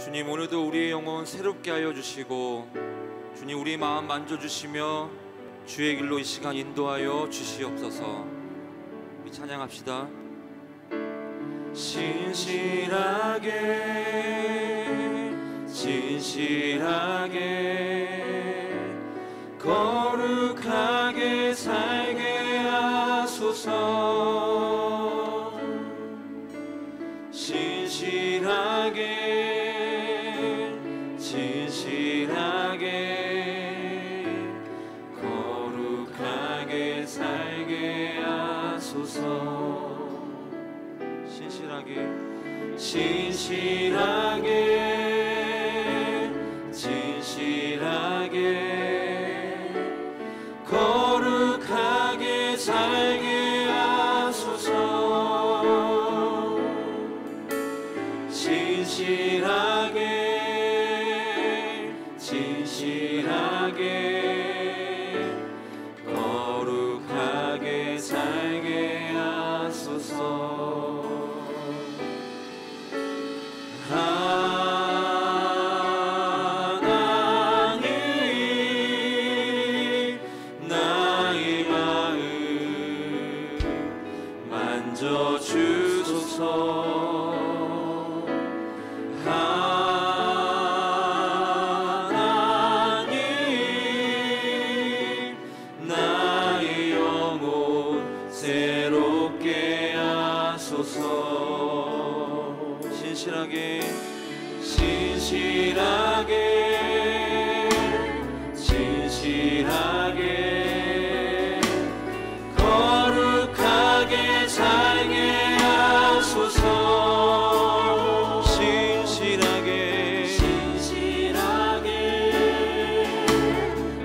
주님, 오늘도 우리의 영혼 새롭게 하여 주시고 주님, 우리 마음 만져주시며 주의 길로 이 시간 인도하여 주시옵소서. 우리 찬양합시다. 신실하게 거룩하게 살게 하소서. 진실하게 거룩하게 살게 하소서. 진실하게 거룩하게 살게 하소서. 진실하게 거룩하게 살게 하소서. 하나님, 나의 마음 만져주소서. 나의 영혼 새롭게 하소서. 진실하게 거룩하게 살게 하소서.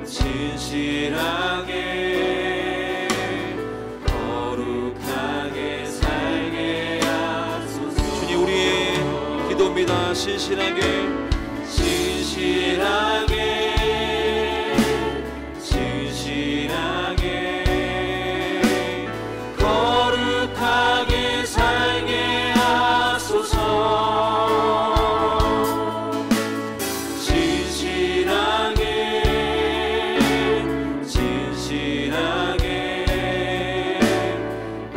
진실하게 거룩하게 살게 하소서. 주님, 우리의 기도입니다. 신실하게 거룩하게 살게 하소서.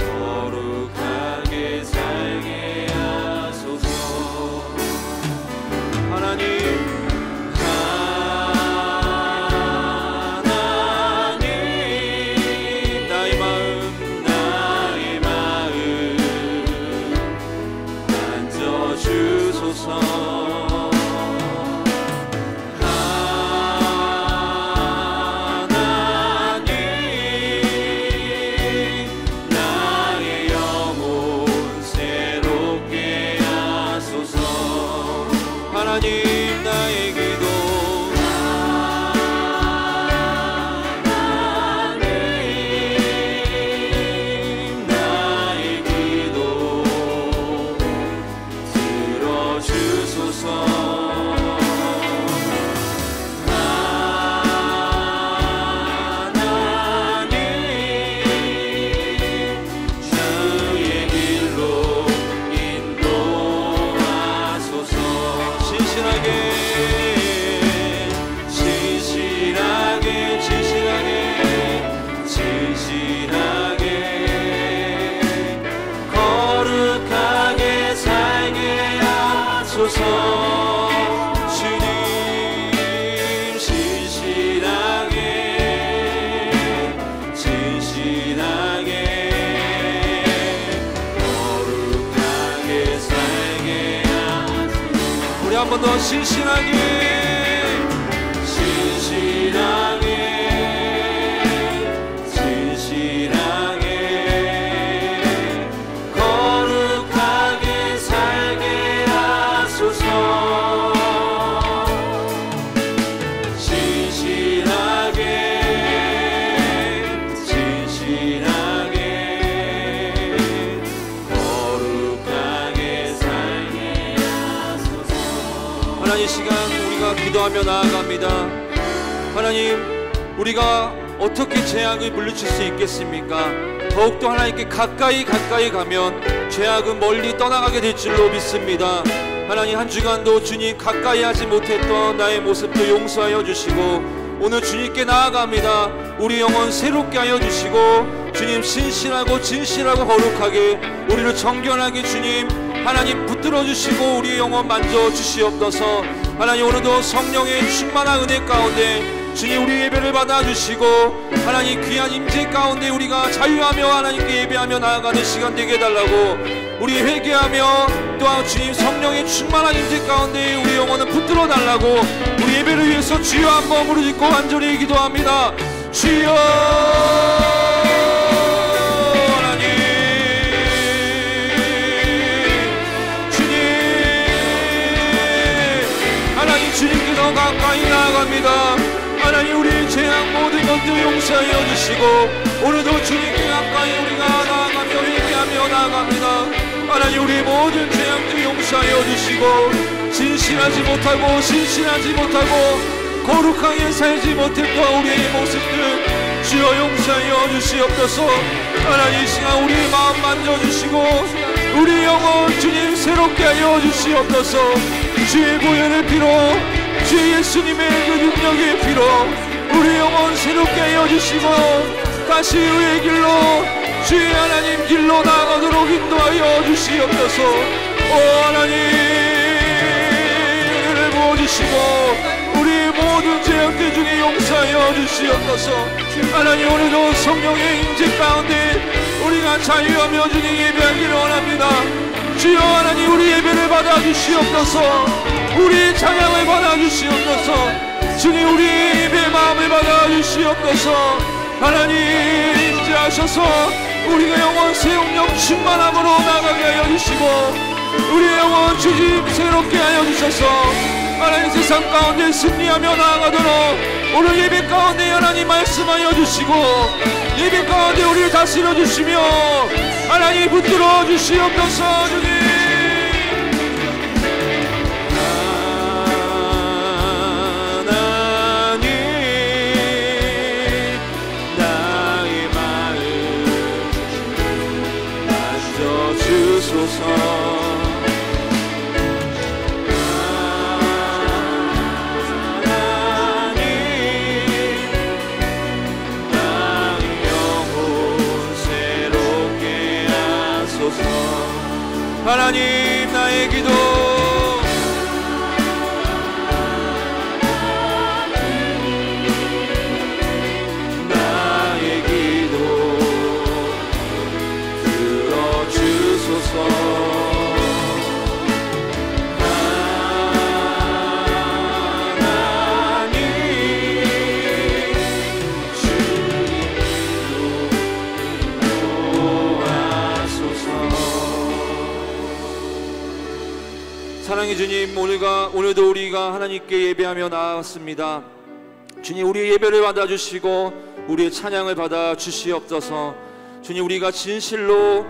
거룩하게 살게 하소서. 하나님, 나의 마음 만져주소서. 나의 영혼 새롭게 하소서. 하나님, 나의 기도 거룩하게 살게 하소서. 주님, 진실하게 거룩하게 살게 하소서. 우리 한 번 더 신실하게 거룩하게 살게 하소서. 거룩하게 살게 하소서. 하나님, 이 시간 우리가 기도하며 나아갑니다. 하나님, 우리가 어떻게 죄악을 물리칠 수 있겠습니까? 더욱더 하나님께 가까이 가면 죄악은 멀리 떠나가게 될 줄로 믿습니다. 하나님 한 주간도 주님 가까이 하지 못했던 나의 모습도 용서하여 주시고 오늘 주님께 나아갑니다. 우리 영혼 새롭게 하여 주시고 주님 신실하고 진실하고 거룩하게 우리를 정결하게 주님 하나님 붙들어 주시고 우리 영혼 만져 주시옵소서. 하나님 오늘도 성령의 충만한 은혜 가운데 주님 우리 예배를 받아 주시고 하나님 귀한 임재 가운데 우리가 자유하며 하나님께 예배하며 나아가는 시간 되게 해달라고 우리 회개하며 또한 주님 성령의 충만한 임재 가운데 우리 영혼을 붙들어 달라고 우리 예배를 위해서 주여 한번 무릎짓고 간절히 기도합니다. 주여 하나님 주님 하나님 주님께 더 가까이 나아갑니다. 하나님 우리의 죄악 모든 것들 용서하여 주시고 오늘도 주님께 가까이 우리가 나아가며 회개하며 나아갑니다. 하나님 우리 모든 죄악들 용서하여 주시고 진실하지 못하고 신실하지 못하고 거룩하게 살지 못했던 우리의 모습들 주여 용서하여 주시옵소서. 하나님 이 시간 우리의 마음 만져주시고 우리 영혼 주님 새롭게 하여 주시옵소서. 주의 보혈의 피로 주의 예수님의 그 능력의 피로 우리 영혼 새롭게 하여 주시고 다시 의의 길로 주의 하나님 길로 나가도록 인도하여 주시옵소서. 오 하나님 은혜를 부어주시고 우리 모든 죄악들 중에 용서하여 주시옵소서. 하나님 오늘도 성령의 임재 가운데 우리가 자유하며 주님 예배하기를 원합니다. 주여 하나님 우리 예배를 받아 주시옵소서. 우리 찬양을 받아 주시옵소서. 주님 우리 예배의 마음을 받아 주시옵소서. 하나님 임재하셔서 우리가 영원 새용력 충만함으로 나가게 하여 주시고 우리의 영혼 주님 새롭게 하여 주셔서 하나님 세상 가운데 승리하며 나아가도록 오늘 예배 가운데 하나님 말씀하여 주시고 예배 가운데 우리를 다스려 주시며 하나님 붙들어 주시옵소서. 주님 하나님 나의 기도 나의 기도 들어주소서. 사랑의 주님 오늘도 우리가 하나님께 예배하며 나아왔습니다. 주님 우리의 예배를 받아주시고 우리의 찬양을 받아 주시옵소서. 주님 우리가 진실로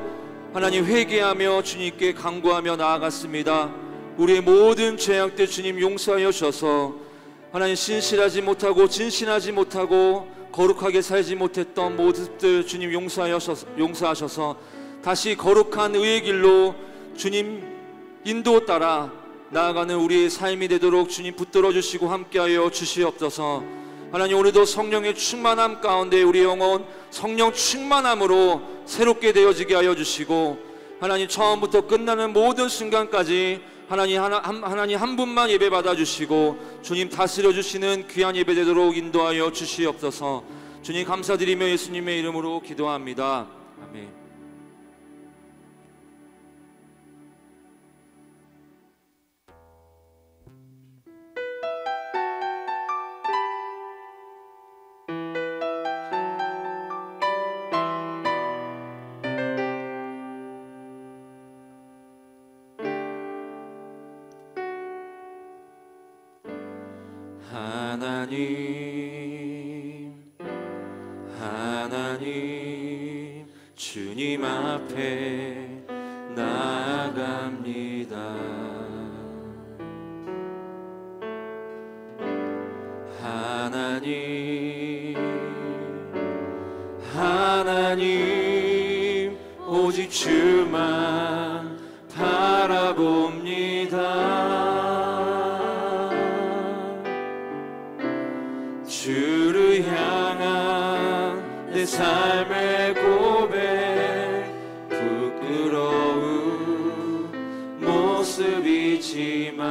하나님 회개하며 주님께 간구하며 나아갔습니다. 우리의 모든 죄악들 주님 용서하여 주셔서 하나님 신실하지 못하고 진실하지 못하고 거룩하게 살지 못했던 모습들 주님 용서하셔서 다시 거룩한 의의 길로 주님 인도 따라 나아가는 우리의 삶이 되도록 주님 붙들어 주시고 함께하여 주시옵소서. 하나님 오늘도 성령의 충만함 가운데 우리 영혼 성령 충만함으로 새롭게 되어지게 하여 주시고 하나님 처음부터 끝나는 모든 순간까지 하나님 한 분만 예배 받아 주시고 주님 다스려 주시는 귀한 예배 되도록 인도하여 주시옵소서. 주님 감사드리며 예수님의 이름으로 기도합니다. 아멘. 하나님 주님 앞에 나아갑니다. 하나님 오직 주만 바라봅니다. 내 삶의 고백 부끄러운 모습이지만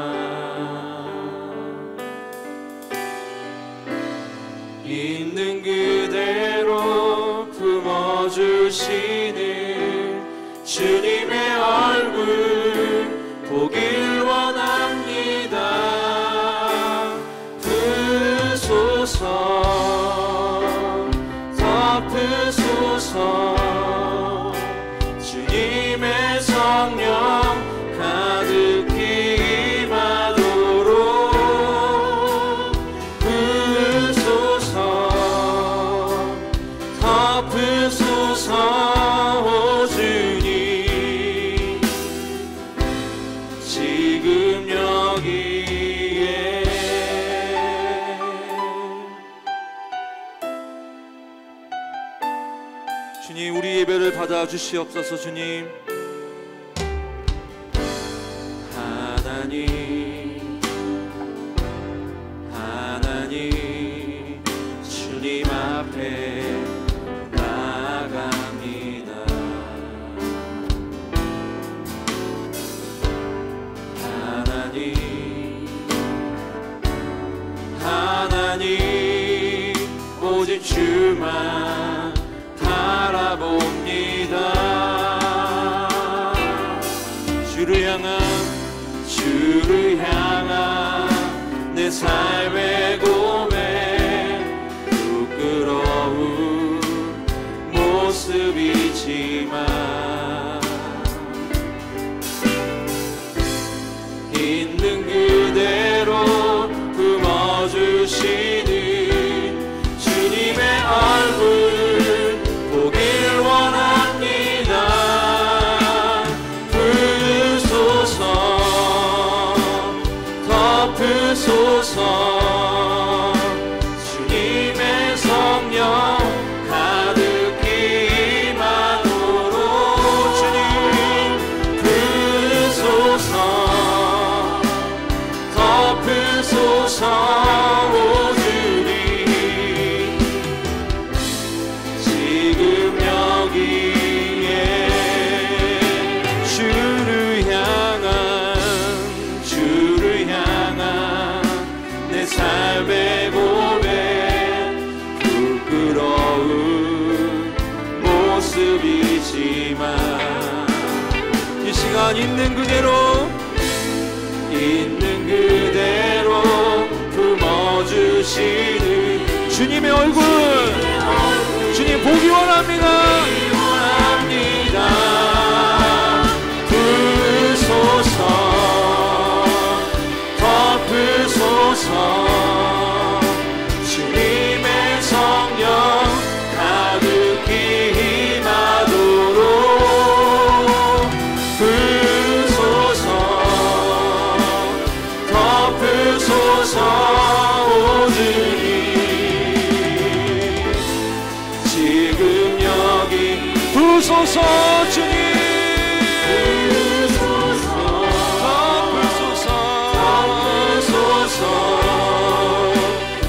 있는 그대로 품어주시는 주님의 얼굴 보길 원합니다. 덮으소서 주님의 성령 가득히 임하도록 부으소서 덮으소서 오 주님 지금 여기에 주님 우리 예배를 받아주시옵소서. 주님 하나님 주님 앞에 나아갑니다. 하나님 오직 주만 바라봅니다. 주를 향한 내 삶의 고백 부끄러운 모습이지만 있는 그대로 품어주시는 주님의 얼굴 보길 원합니다. 덮으소서 주님의 성령 가득히 임하도록 주님 부으소서 덮으소서 오 주님 지금 여기에 주를 향한 내 삶의 고백 부끄러운 모습이지만 이 시간 있는 그대로 품어주시는 주님의 얼굴 주님 보기 원합니다. 부으소서 주님의 성령 가득히 임하도록 부으소서 덮으소서 오 주님 지금 여기 부으소서 주님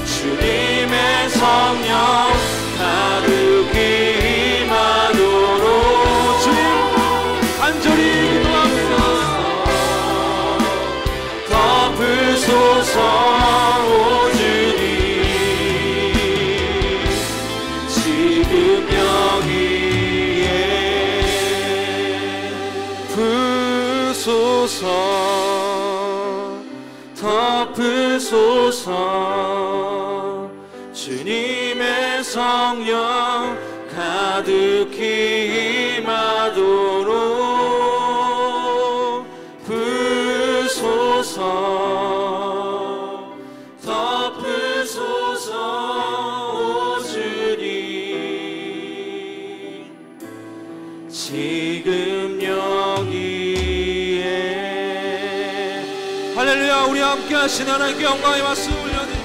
주님의 성령 가득히 임하도록 주님 간절히 기도합니다. 덮으소서 오 주님 지금 여기에 부으소서 덮으소서 주님의 성령 가득히 임하도록 부으소서 덮으소서 오 주님 지금 여기에 할렐루야. 우리 함께 하신 하나님께 영광의 말씀 올려드립니다.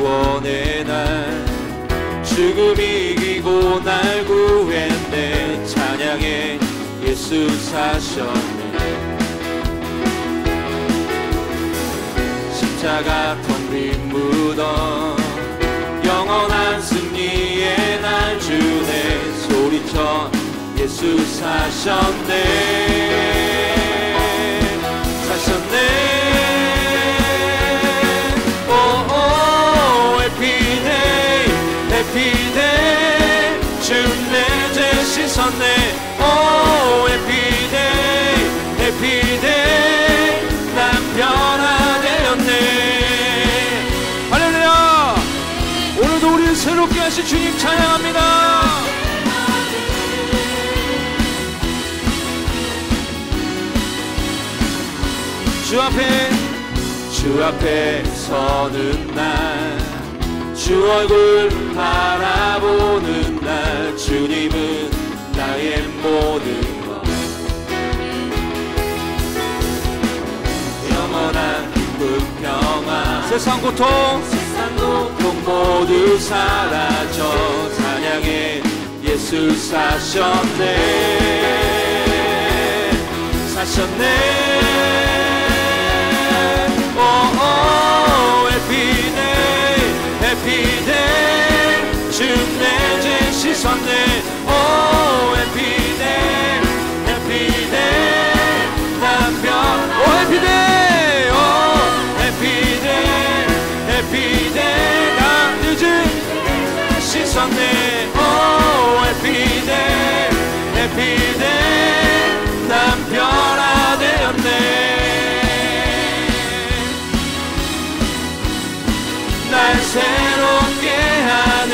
구원의 날 죽음 이기고 날 구했네. 찬양해 예수 사셨네. 십자가 텅 빈 무덤 영원한 승리의 날 주네. 소리쳐 예수 사셨네. 사셨네. 오오 해피데이 해피데이 주 내 죄 씻었네. 오 해피데이 해피데이 난 변화되었네. 할렐루야. 오늘도 우리를 새롭게 하신 주님 찬양합니다. 주 앞에 서는 날 주 얼굴 바라보는 날 주님은 나의 모든 것 영원한 기쁨 평화 세상 고통 모두 사라져 찬양해 예수 사셨네. 사셨네. 오오 해피데이 해피데이 주 내 죄 씻었네. 오 해피데이 해피데이 남편 오 해피데이 오 해피데이 해피데이 난 늦은 씻었네. 오 해피데이 해피데이 난 변화되었네. 날 새롭게 하네.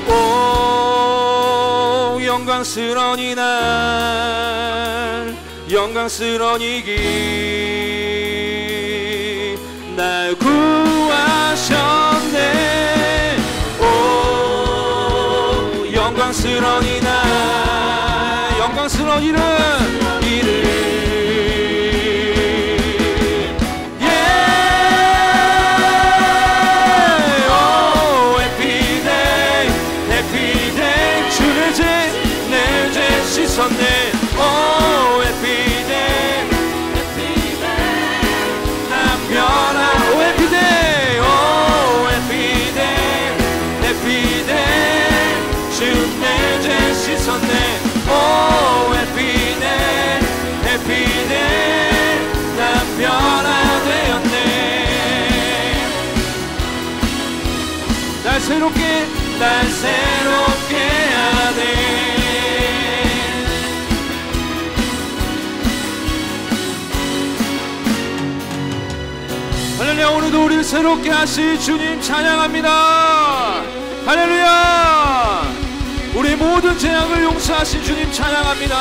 오 영광스러운 이날 영광스러운 이 길 날 구하셨네. 오 영광스러운 이날 영광스러운 이름 씻었네. 오 해피데이 난 변화 오 해피데이 오 해피데이 해피데이 주 내 죄 씻었네. 오 해피데이 해피데이 난 변화되었네. 날 새롭게 하네. 할렐루야. 오늘도 우리를 새롭게 하신 주님 찬양합니다. 할렐루야. 우리 모든 죄악을 용서하신 주님 찬양합니다.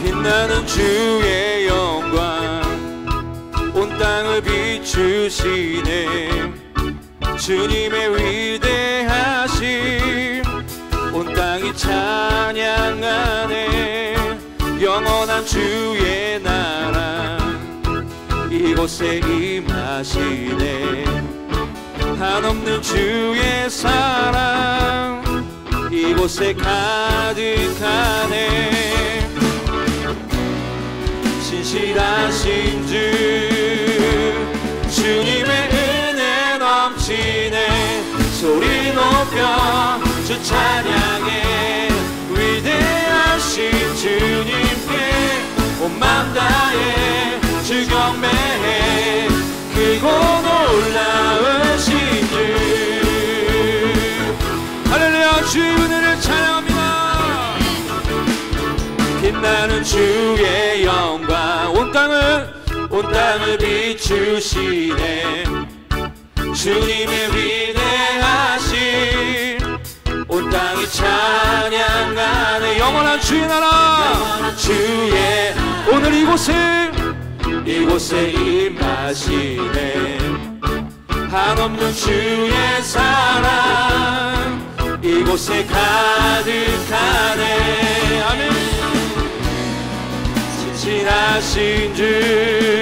빛나는 주의 영광 온 땅을 비추시네. 주님의 위대하심 온 땅이 찬양하네. 영원한 주의 나라 이곳에 임하시네. 한없는 주의 사랑 이곳에 가득하네. 신실하신 주 주님의 은혜 넘치네. 소리 높여 주 찬양해. 위대하신 주님께 온 맘 다해 주 경배해. 크고 놀라우신 주. 할렐루야. 주의 은혜를 찬양합니다. 빛나는 주의 영광 온 땅을 비추 주시네. 주님의 위대하신 온 땅이 찬양하네. 영원한 주의 나라, 주의 오늘 이곳에 임하시네. 한없는 주의 사랑 이곳에 가득하네. 아멘. 신실하신 주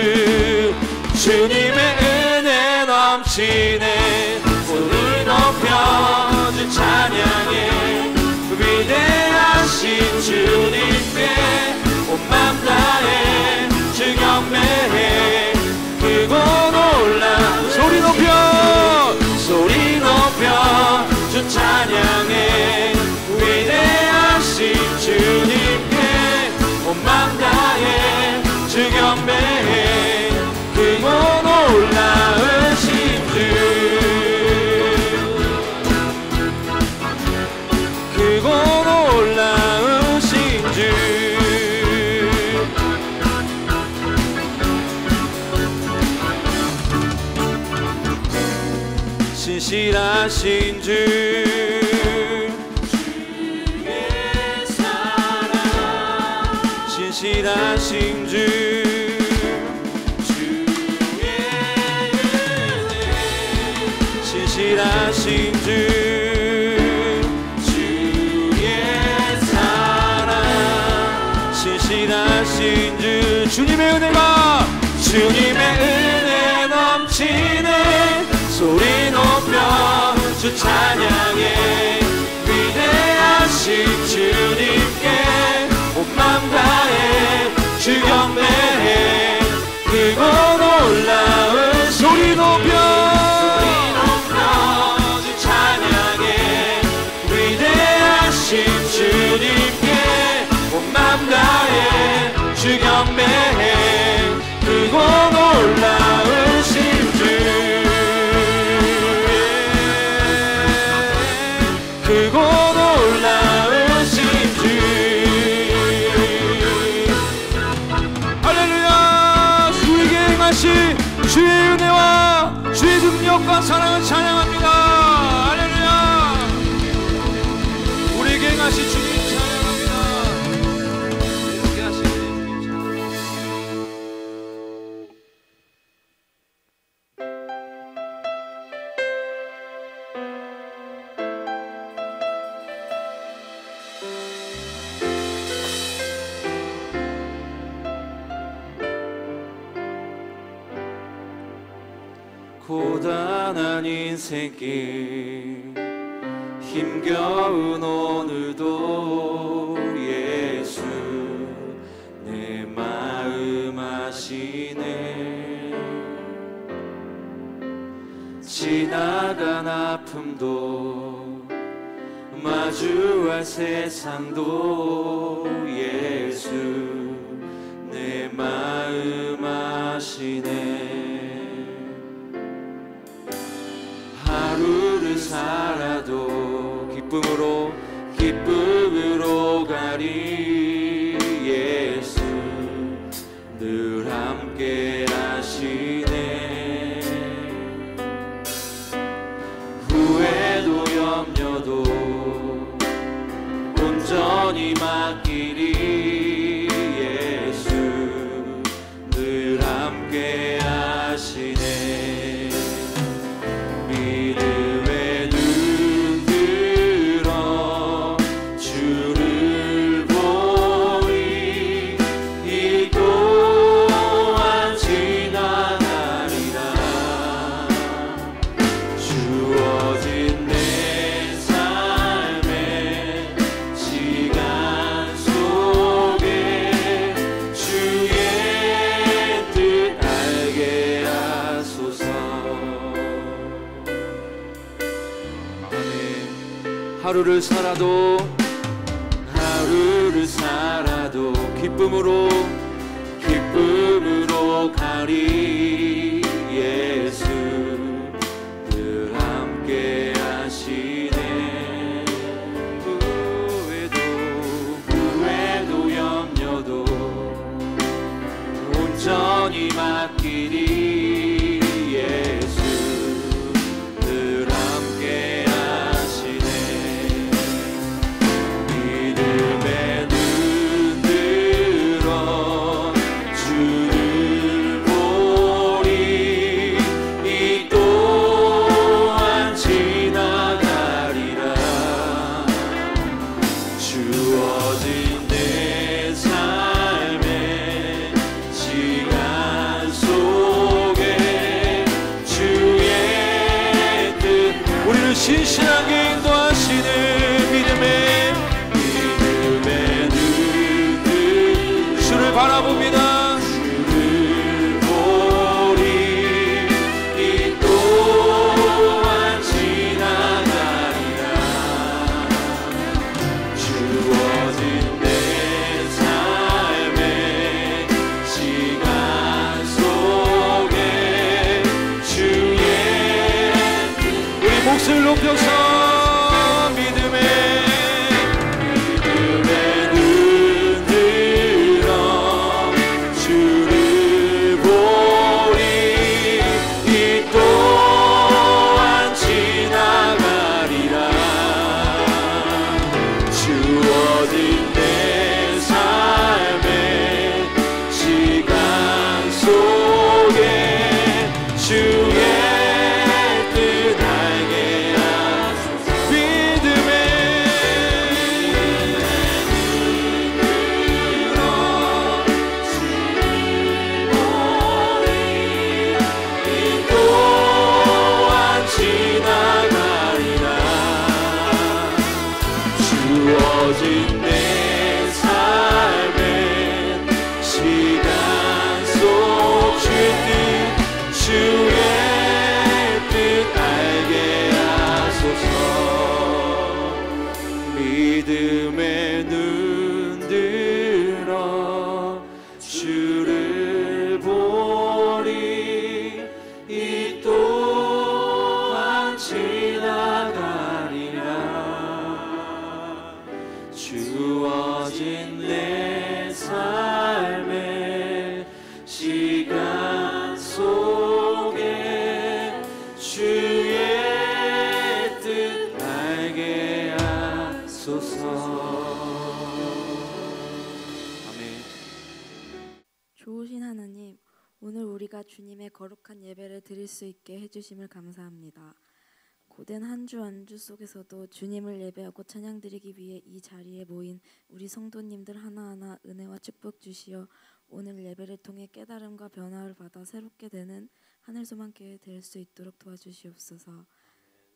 주님의 은혜 넘치네. 손을 높여 주 찬양해. 위대하신 주님께 온 맘 다해 주 경배해. 크고 놀라 소리 높여 주 찬양해. 위대하신 주님께 온 맘 다해 주 경배해. 크고 놀라우신 주, 크고 놀라우신 주. 신실하신 주 주의 사랑 신실하신 주 주의 은혜 신실하신 주 주의 사랑 신실하신 주 주님의 은혜 넘치네. 소리 높여 주 찬양해. 위대하신 주님께 온 맘 다해 주 경배해. 크고 놀라운 소리 높여 주 찬양해. 위대하신 주님께 온 맘 다해 주 경배해. 크고 놀라우신 주, 크고 놀라우신 주. 할렐루야. 주에게 행하신 주의 은혜와 주의 능력과 사랑을 찬양합니다. 할렐루야. 우리에게 행하신 주님 찬양합니다. 이렇게 하신 주님 고단한 인생길 힘겨운 오늘도 예수 내 마음 아시네. 지나간 아픔도 마주할 세상도 예수 내 마음 아시네. 하루를 살아도 기쁨으로 가리 예수 늘 함께 하시네. 후회도 염려도 온전히 맡기리 예수 늘 함께 하시네. 믿음의 눈 들어 주를 보리. 이 또한 지나가리라. 주어진 내 삶의 시간 속에 주의 뜻 알게 하소서. 하루를 살아도 기쁨으로 가리 예수 늘 함께 하시네. 후회도 염려도 온전히 맡기리 신실하게 인도하시는 믿음의 눈들 주를 바라봅니다. 목소리를 높여서 믿음의 눈 들어 주를 보리. 이 또한 지나가리라. 주어진 내 삶의 시간 속에 주의 주어진 내 삶의 시간 속 주의 뜻 알게 하소서. 믿음의 눈 들어 주를 보리. 이 또한 지나가리라. 주어진 내 삶의 시간 속에 주의 뜻 알게 하소서. 아멘. 좋으신 하나님, 오늘 우리가 주님의 거룩한 예배를 드릴 수 있게 해주심을 감사합니다. 고된 한 주 한 주 속에서도 주님을 예배하고 찬양드리기 위해 이 자리에 모인 우리 성도님들 하나하나 은혜와 축복 주시어 오늘 예배를 통해 깨달음과 변화를 받아 새롭게 되는 하늘소망교회 될 수 있도록 도와주시옵소서.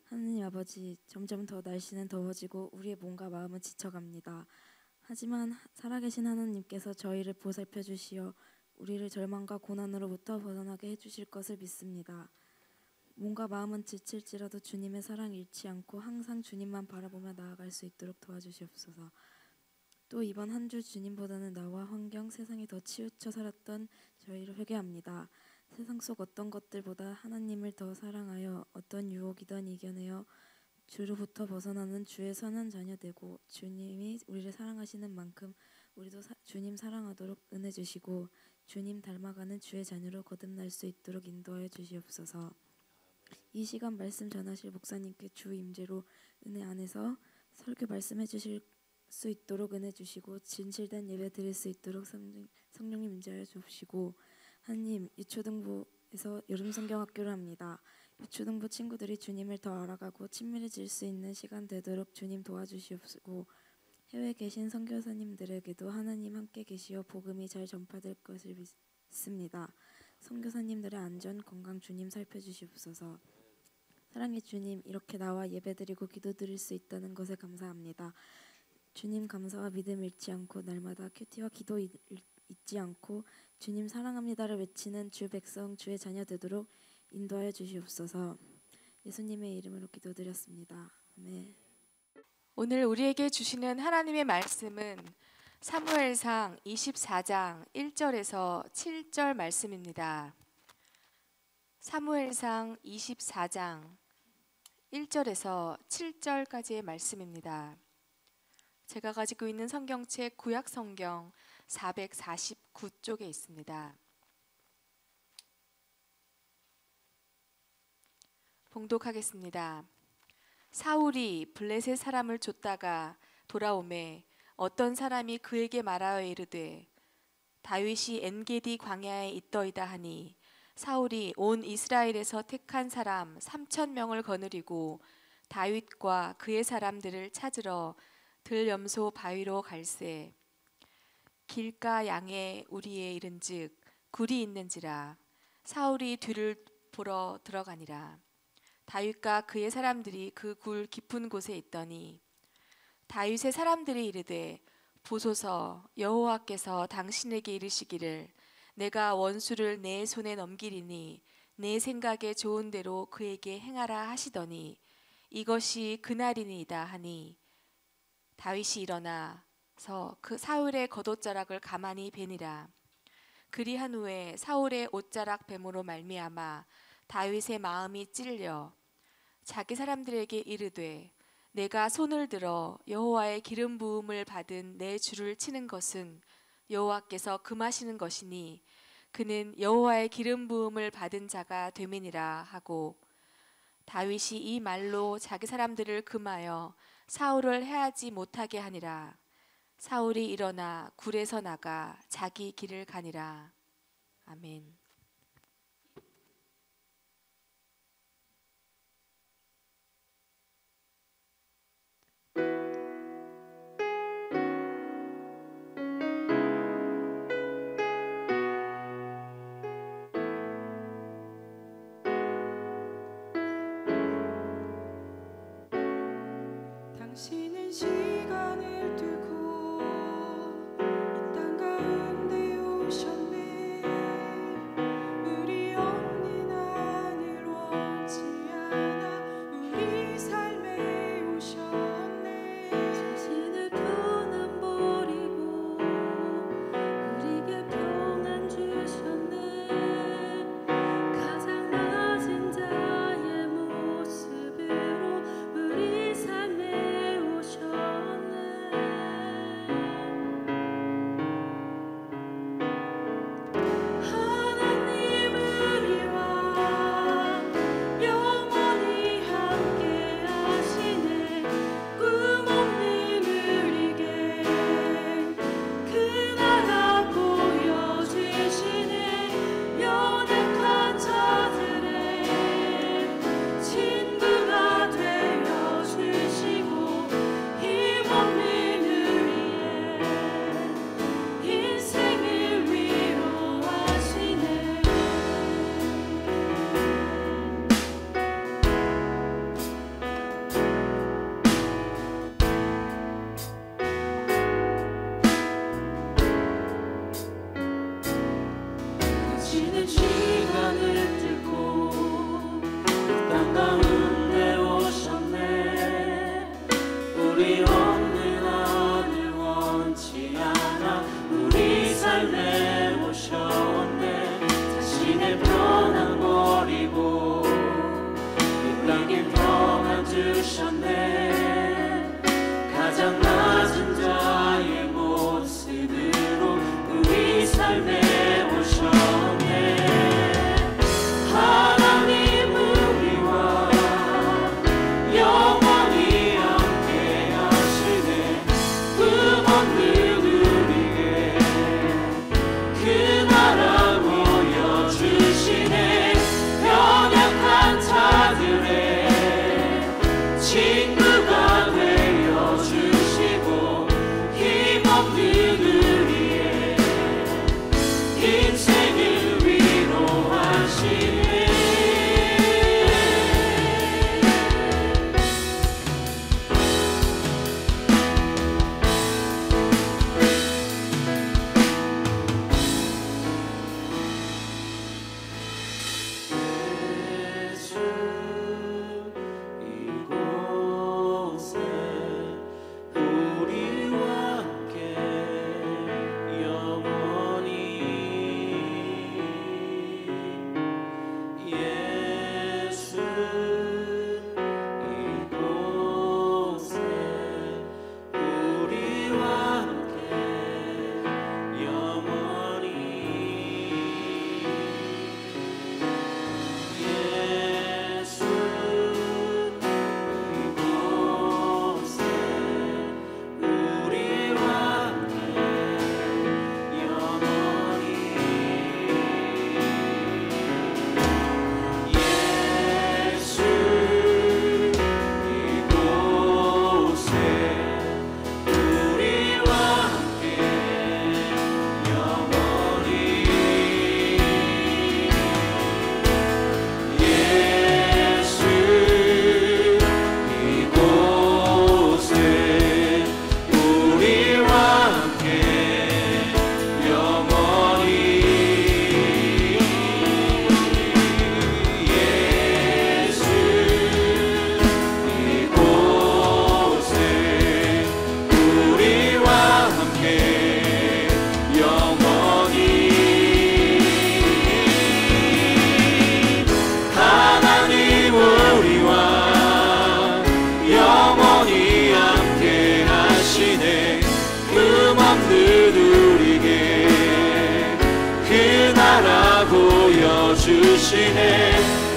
하느님 아버지, 점점 더 날씨는 더워지고 우리의 몸과 마음은 지쳐갑니다. 하지만 살아계신 하나님께서 저희를 보살펴 주시어 우리를 절망과 고난으로부터 벗어나게 해주실 것을 믿습니다. 몸과 마음은 지칠지라도 주님의 사랑 잃지 않고 항상 주님만 바라보며 나아갈 수 있도록 도와주시옵소서. 또 이번 한 주 주님보다는 나와 환경, 세상이 더 치우쳐 살았던 저희를 회개합니다. 세상 속 어떤 것들보다 하나님을 더 사랑하여 어떤 유혹이든 이겨내어 주로부터 벗어나는 주의 선한 자녀 되고, 주님이 우리를 사랑하시는 만큼 우리도 주님 사랑하도록 은혜 주시고 주님 닮아가는 주의 자녀로 거듭날 수 있도록 인도하여 주시옵소서. 이 시간 말씀 전하실 목사님께 주 임재로 은혜 안에서 설교 말씀해 주실 수 있도록 은혜 주시고 진실된 예배 드릴 수 있도록 성령님 임재하여 주시고, 하나님, 유초등부에서 여름 성경학교를 합니다. 유초등부 친구들이 주님을 더 알아가고 친밀해질 수 있는 시간 되도록 주님 도와주시옵시고, 해외에 계신 선교사님들에게도 하나님 함께 계시어 복음이 잘 전파될 것을 믿습니다. 선교사님들의 안전, 건강 주님 살펴주시옵소서. 사랑의 주님, 이렇게 나와 예배드리고 기도드릴 수 있다는 것에 감사합니다. 주님 감사와 믿음 잃지 않고 날마다 큐티와 기도 잊지 않고 주님 사랑합니다를 외치는 주 백성, 주의 자녀 되도록 인도하여 주시옵소서. 예수님의 이름으로 기도드렸습니다. 아멘. 오늘 우리에게 주시는 하나님의 말씀은 사무엘상 24장 1절에서 7절 말씀입니다. 사무엘상 24장 1절에서 7절까지의 말씀입니다. 제가 가지고 있는 성경책 구약성경 449쪽에 있습니다. 봉독하겠습니다. 사울이 블레셋 사람을 쫓다가 돌아오매 어떤 사람이 그에게 말하여 이르되 다윗이 엔게디 광야에 있더이다 하니, 사울이 온 이스라엘에서 택한 사람 3,000명을 거느리고 다윗과 그의 사람들을 찾으러 들염소 바위로 갈새 길가 양에 우리에 이른즉 굴이 있는지라. 사울이 뒤를 보러 들어가니라. 다윗과 그의 사람들이 그 굴 깊은 곳에 있더니 다윗의 사람들이 이르되 보소서 여호와께서 당신에게 이르시기를 내가 원수를 내 손에 넘기리니 내 생각에 좋은 대로 그에게 행하라 하시더니 이것이 그날이니이다 하니 다윗이 일어나서 그 사울의 겉옷자락을 가만히 베니라. 그리한 후에 사울의 옷자락 뱀으로 말미암아 다윗의 마음이 찔려 자기 사람들에게 이르되 내가 손을 들어 여호와의 기름 부음을 받은 내 주를 치는 것은 여호와께서 금하시는 것이니 그는 여호와의 기름 부음을 받은 자가 됨이니라 하고 다윗이 이 말로 자기 사람들을 금하여 사울을 해하지 못하게 하니라. 사울이 일어나 굴에서 나가 자기 길을 가니라. 아멘. 당신은 시간을 두고 이 땅 가운데 오셨네.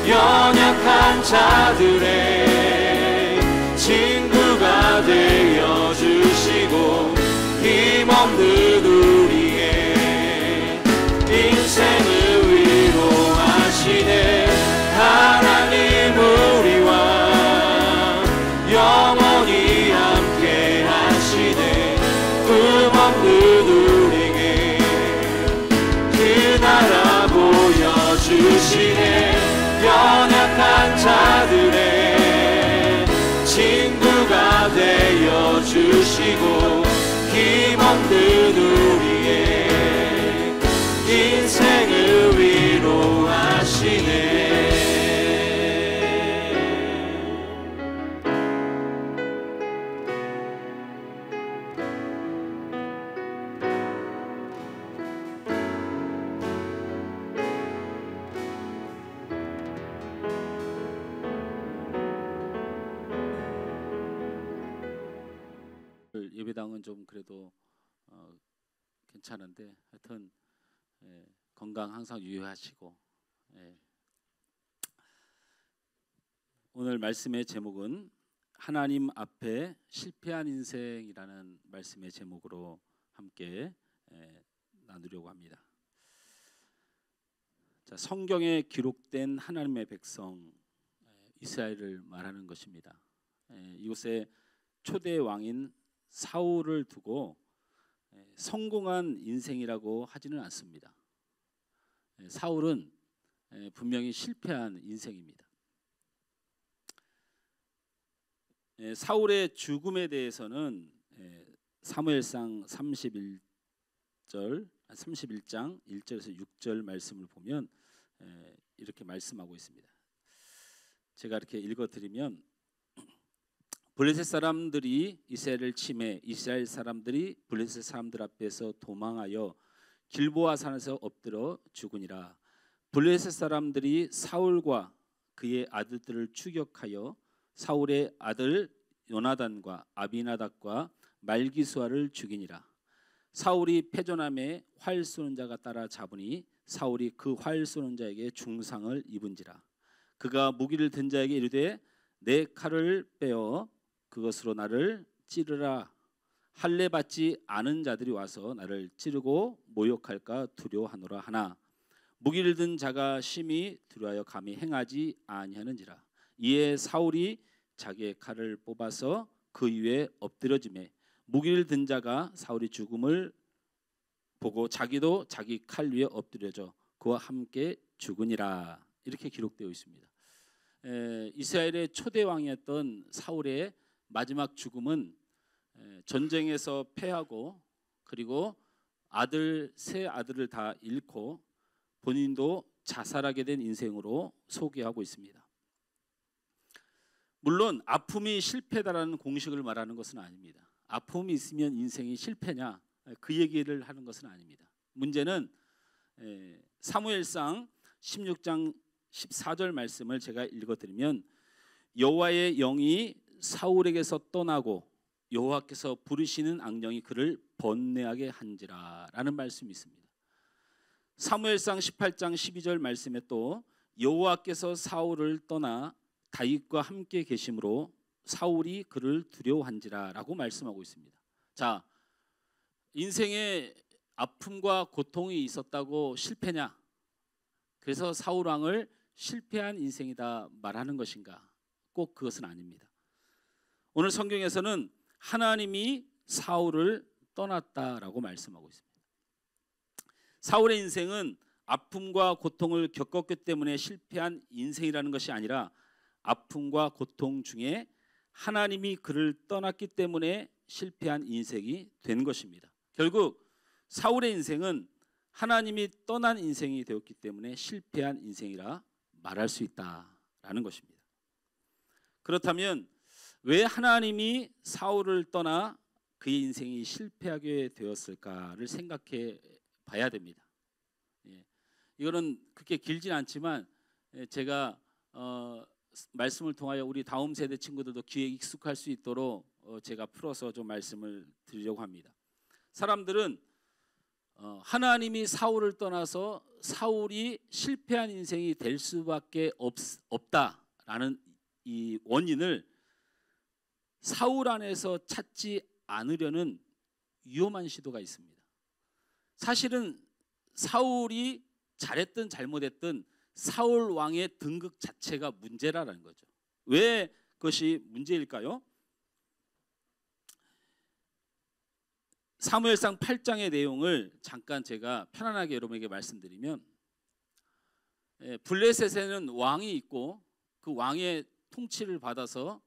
연약한 자들의 친구가 되어 주시고 힘없는 우리의 인생을 위로하시네. 하나님 우리와 영원히 함께 하시네. 꿈없는 우리에게 그 나라 보여주시네. 연약한 자들의 친구가 되어 주시고 힘없는 우리의 인생을 위로하시네. 예배당은 좀 그래도 괜찮은데 하여튼 건강 항상 유의하시고 오늘 말씀의 제목은 하나님 앞에 실패한 인생이라는 말씀의 제목으로 함께 나누려고 합니다. 자, 성경에 기록된 하나님의 백성 이스라엘을 말하는 것입니다. 이곳에 초대 왕인 사울을 두고 성공한 인생이라고 하지는 않습니다. 사울은 분명히 실패한 인생입니다. 사울의 죽음에 대해서는 사무엘상 31장 1절에서 6절 말씀을 보면 이렇게 말씀하고 있습니다. 제가 이렇게 읽어드리면 블레셋 사람들이 이스라엘을 침해 이스라엘 사람들이 블레셋 사람들 앞에서 도망하여 길보아 산에서 엎드려 죽으니라. 블레셋 사람들이 사울과 그의 아들들을 추격하여 사울의 아들 요나단과 아비나답과 말기수아를 죽이니라. 사울이 패전함에 활 쏘는 자가 따라 잡으니 사울이 그 활 쏘는 자에게 중상을 입은지라. 그가 무기를 든 자에게 이르되 내 칼을 빼어 그것으로 나를 찌르라. 할례 받지 않은 자들이 와서 나를 찌르고 모욕할까 두려워하노라 하나 무기를 든 자가 심히 두려워하여 감히 행하지 아니하는지라. 이에 사울이 자기의 칼을 뽑아서 그 위에 엎드려지매 무기를 든 자가 사울이 죽음을 보고 자기도 자기 칼 위에 엎드려져 그와 함께 죽으니라. 이렇게 기록되어 있습니다. 이스라엘의 초대 왕이었던 사울의 마지막 죽음은 전쟁에서 패하고 그리고 세 아들을 다 잃고 본인도 자살하게 된 인생으로 소개하고 있습니다. 물론 아픔이 실패다라는 공식을 말하는 것은 아닙니다. 아픔이 있으면 인생이 실패냐 그 얘기를 하는 것은 아닙니다. 문제는 사무엘상 16장 14절 말씀을 제가 읽어드리면 여호와의 영이 사울에게서 떠나고 여호와께서 부르시는 악령이 그를 번뇌하게 한지라 라는 말씀이 있습니다. 사무엘상 18장 12절 말씀에 또 여호와께서 사울을 떠나 다윗과 함께 계심으로 사울이 그를 두려워한지라 라고 말씀하고 있습니다. 자, 인생에 아픔과 고통이 있었다고 실패냐? 그래서 사울 왕을 실패한 인생이다 말하는 것인가? 꼭 그것은 아닙니다. 오늘 성경에서는 하나님이 사울을 떠났다라고 말씀하고 있습니다. 사울의 인생은 아픔과 고통을 겪었기 때문에 실패한 인생이라는 것이 아니라 아픔과 고통 중에 하나님이 그를 떠났기 때문에 실패한 인생이 된 것입니다. 결국 사울의 인생은 하나님이 떠난 인생이 되었기 때문에 실패한 인생이라 말할 수 있다라는 것입니다. 그렇다면 왜 하나님이 사울을 떠나 그의 인생이 실패하게 되었을까를 생각해 봐야 됩니다. 이거는 그렇게 길진 않지만 제가 말씀을 통하여 우리 다음 세대 친구들도 귀에 익숙할 수 있도록 제가 풀어서 좀 말씀을 드리려고 합니다. 사람들은 하나님이 사울을 떠나서 사울이 실패한 인생이 될 수밖에 없다라는 이 원인을 사울 안에서 찾지 않으려는 위험한 시도가 있습니다. 사실은 사울이 잘했든 잘못했든 사울 왕의 등극 자체가 문제라는 거죠. 왜 그것이 문제일까요? 사무엘상 8장의 내용을 잠깐 제가 편안하게 여러분에게 말씀드리면, 블레셋에는 왕이 있고 그 왕의 통치를 받아서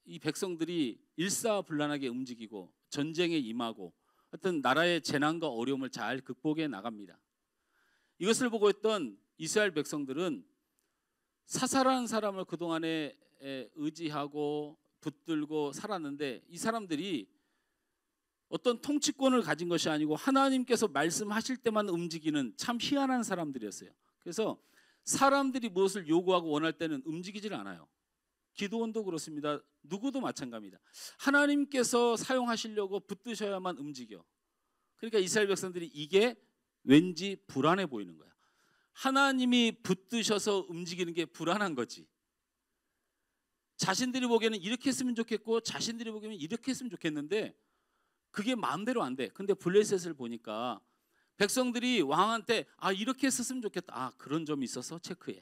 이 백성들이 일사불란하게 움직이고 전쟁에 임하고 어떤 나라의 재난과 어려움을 잘 극복해 나갑니다. 이것을 보고 있던 이스라엘 백성들은 사사라는 사람을 그동안에 의지하고 붙들고 살았는데, 이 사람들이 어떤 통치권을 가진 것이 아니고 하나님께서 말씀하실 때만 움직이는 참 희한한 사람들이었어요. 그래서 사람들이 무엇을 요구하고 원할 때는 움직이질 않아요. 기도원도 그렇습니다. 누구도 마찬가지입니다. 하나님께서 사용하시려고 붙드셔야만 움직여. 그러니까 이스라엘 백성들이 이게 왠지 불안해 보이는 거야. 하나님이 붙드셔서 움직이는 게 불안한 거지. 자신들이 보기에는 이렇게 했으면 좋겠고 자신들이 보기에는 이렇게 했으면 좋겠는데 그게 마음대로 안 돼. 근데 블레셋을 보니까 백성들이 왕한테 이렇게 했었으면 좋겠다. 그런 점이 있어서 체크해.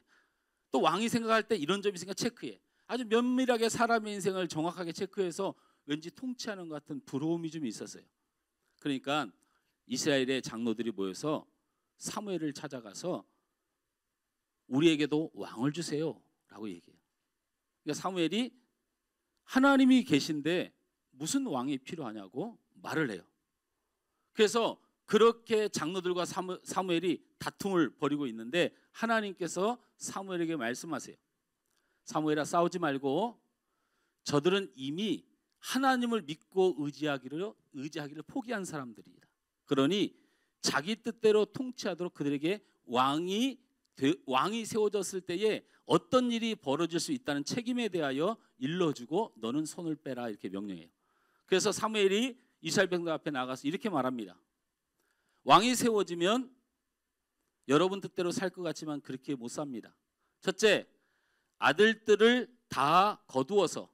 또 왕이 생각할 때 이런 점이 있으니까 체크해. 아주 면밀하게 사람의 인생을 정확하게 체크해서 왠지 통치하는 것 같은 부러움이 좀 있었어요. 그러니까 이스라엘의 장로들이 모여서 사무엘을 찾아가서 우리에게도 왕을 주세요 라고 얘기해요. 그러니까 사무엘이 하나님이 계신데 무슨 왕이 필요하냐고 말을 해요. 그래서 그렇게 장로들과 사무엘이 다툼을 벌이고 있는데 하나님께서 사무엘에게 말씀하세요. 사무엘아, 싸우지 말고 저들은 이미 하나님을 믿고 의지하기를 포기한 사람들이다. 그러니 자기 뜻대로 통치하도록 그들에게 왕이 세워졌을 때에 어떤 일이 벌어질 수 있다는 책임에 대하여 일러주고 너는 손을 빼라, 이렇게 명령해요. 그래서 사무엘이 이스라엘 백성 앞에 나가서 이렇게 말합니다. 왕이 세워지면 여러분 뜻대로 살 것 같지만 그렇게 못 삽니다. 첫째, 아들들을 다 거두어서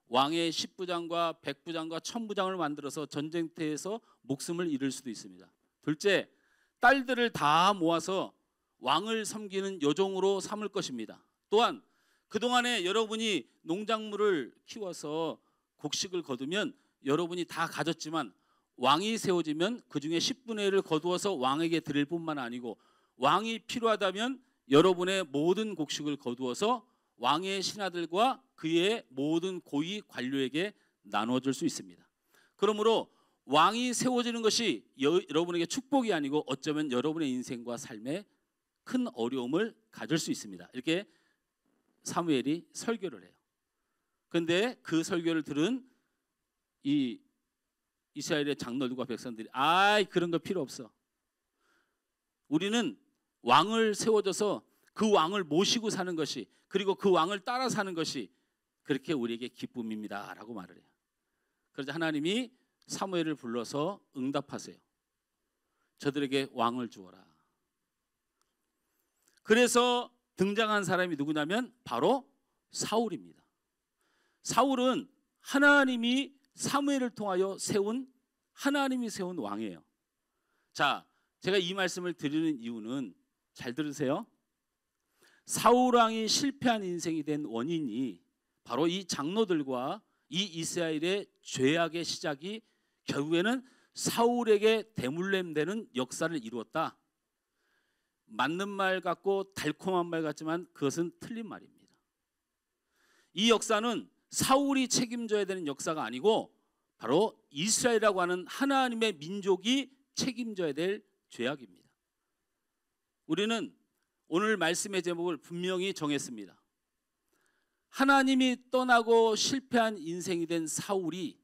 왕의 10부장과 100부장과 1000부장을 만들어서 전쟁터에서 목숨을 잃을 수도 있습니다. 둘째, 딸들을 다 모아서 왕을 섬기는 여종으로 삼을 것입니다. 또한 그동안에 여러분이 농작물을 키워서 곡식을 거두면 여러분이 다 가졌지만 왕이 세워지면 그 중에 10분의 1을 거두어서 왕에게 드릴 뿐만 아니고 왕이 필요하다면 여러분의 모든 곡식을 거두어서 왕의 신하들과 그의 모든 고위 관료에게 나눠줄 수 있습니다. 그러므로 왕이 세워지는 것이 여러분에게 축복이 아니고 어쩌면 여러분의 인생과 삶에 큰 어려움을 가질 수 있습니다. 이렇게 사무엘이 설교를 해요. 그런데 그 설교를 들은 이 이스라엘의 장로들과 백성들이 그런 거 필요 없어. 우리는 왕을 세워줘서 그 왕을 모시고 사는 것이, 그리고 그 왕을 따라 사는 것이 그렇게 우리에게 기쁨입니다 라고 말을 해요. 그래서 하나님이 사무엘을 불러서 응답하세요. 저들에게 왕을 주어라. 그래서 등장한 사람이 누구냐면 바로 사울입니다. 사울은 하나님이 사무엘을 통하여 하나님이 세운 왕이에요. 자, 제가 이 말씀을 드리는 이유는 잘 들으세요. 사울 왕이 실패한 인생이 된 원인이 바로 이 장로들과 이 이스라엘의 죄악의 시작이 결국에는 사울에게 대물림되는 역사를 이루었다. 맞는 말 같고 달콤한 말 같지만 그것은 틀린 말입니다. 이 역사는 사울이 책임져야 되는 역사가 아니고 바로 이스라엘이라고 하는 하나님의 민족이 책임져야 될 죄악입니다. 우리는 오늘 말씀의 제목을 분명히 정했습니다. 하나님이 떠나고 실패한 인생이 된 사울이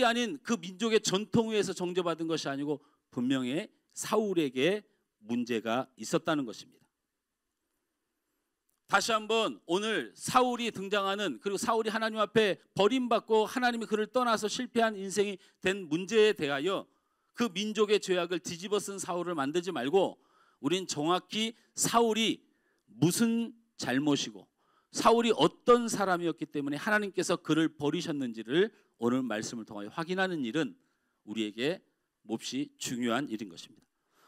아닌 그 민족의 전통 위에서 정죄받은 것이 아니고 분명히 사울에게 문제가 있었다는 것입니다. 다시 한번 오늘 사울이 등장하는, 그리고 사울이 하나님 앞에 버림받고 하나님이 그를 떠나서 실패한 인생이 된 문제에 대하여 그 민족의 죄악을 뒤집어 쓴 사울을 만들지 말고 우린 정확히 사울이 무슨 잘못이고 사울이 어떤 사람이었기 때문에 하나님께서 그를 버리셨는지를 오늘 말씀을 통하여 확인하는 일은 우리에게 몹시 중요한 일인 것입니다.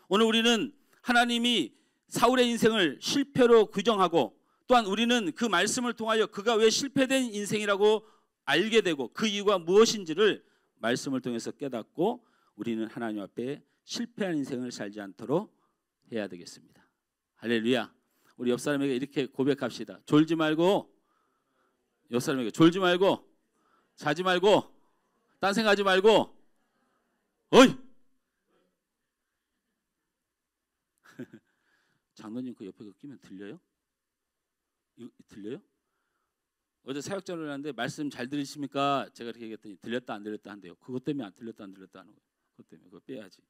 오늘 우리는 하나님이 사울의 인생을 실패로 규정하고 또한 우리는 그 말씀을 통하여 그가 왜 실패된 인생이라고 알게 되고 그 이유가 무엇인지를 말씀을 통해서 깨닫고 우리는 하나님 앞에 실패한 인생을 살지 않도록 해야 되겠습니다. 할렐루야. 우리 옆 사람에게 이렇게 고백합시다. 졸지 말고, 옆 사람에게 졸지 말고, 자지 말고, 딴 생각하지 말고, 어이! 장로님 그 옆에 그 끼면 들려요? 이거 들려요? 어제 사역전을 하는데 말씀 잘 들으십니까? 제가 이렇게 얘기했더니 들렸다 안 들렸다 한대요. 그것 때문에 안 들렸다 안 들렸다 하는 거예요. 그것 때문에 그거 빼야지.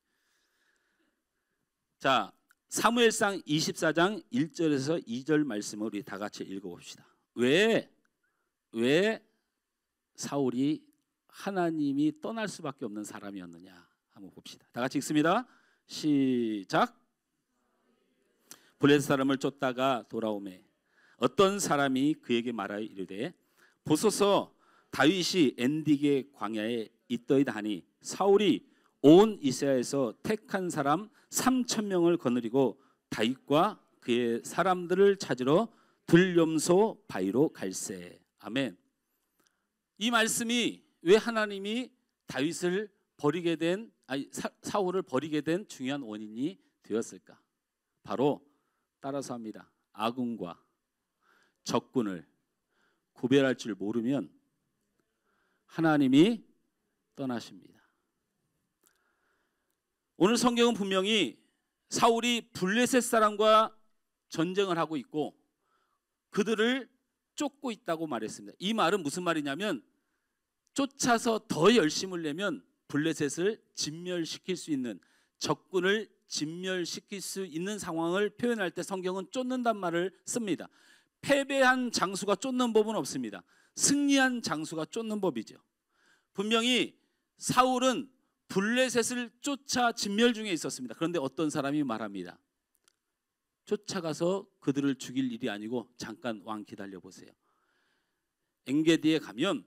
자, 사무엘상 24장 1절에서 2절 말씀을 우리 다 같이 읽어봅시다. 왜 사울이 하나님이 떠날 수밖에 없는 사람이었느냐 한번 봅시다. 다 같이 읽습니다. 시작. 블레셋 사람을 쫓다가 돌아오매 어떤 사람이 그에게 말하여 이르되 보소서 다윗이 엔디게 광야에 있더이다 하니 사울이 온 이스라엘에서 택한 사람 3,000명을 거느리고 다윗과 그의 사람들을 찾으러 들염소 바위로 갈새. 아멘. 이 말씀이 왜 하나님이 다윗을 버리게 된 사울을 버리게 된 중요한 원인이 되었을까? 바로 따라서 합니다. 아군과 적군을 구별할 줄 모르면 하나님이 떠나십니다. 오늘 성경은 분명히 사울이 블레셋 사람과 전쟁을 하고 있고 그들을 쫓고 있다고 말했습니다. 이 말은 무슨 말이냐면 쫓아서 더 열심을 내면 블레셋을 진멸시킬 수 있는 적군을 진멸시킬 수 있는 상황을 표현할 때 성경은 쫓는단 말을 씁니다. 패배한 장수가 쫓는 법은 없습니다. 승리한 장수가 쫓는 법이죠. 분명히 사울은 블레셋을 쫓아 진멸 중에 있었습니다. 그런데 어떤 사람이 말합니다. 쫓아가서 그들을 죽일 일이 아니고 잠깐 왕 기다려 보세요. 엔게디에 가면